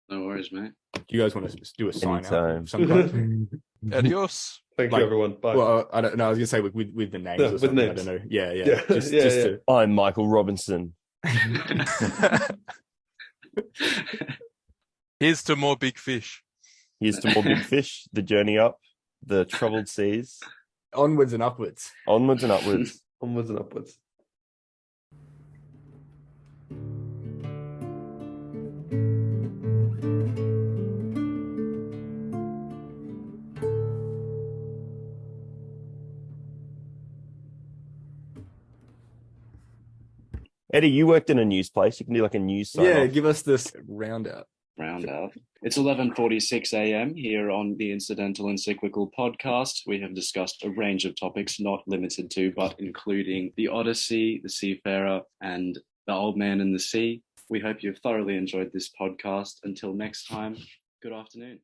No worries, mate. Do you guys want to do a sign Anytime. out of some kind? Adios. Thank you, everyone. Bye. Well, I don't know. I was gonna say with the names or something. names. I don't know. Yeah. Just I'm Michael Robinson. Here's to more big fish. Here's to more big fish. The journey up the troubled seas. Onwards and upwards. Onwards and upwards. Onwards and upwards. Eddie, you worked in a news place. You can do a news sign Yeah, off. give us this roundout. It's 11:46 a.m. here on the Incidental Encyclical podcast. We have discussed a range of topics, not limited to, but including the Odyssey, the Seafarer, and the Old Man in the Sea. We hope you've thoroughly enjoyed this podcast. Until next time, good afternoon.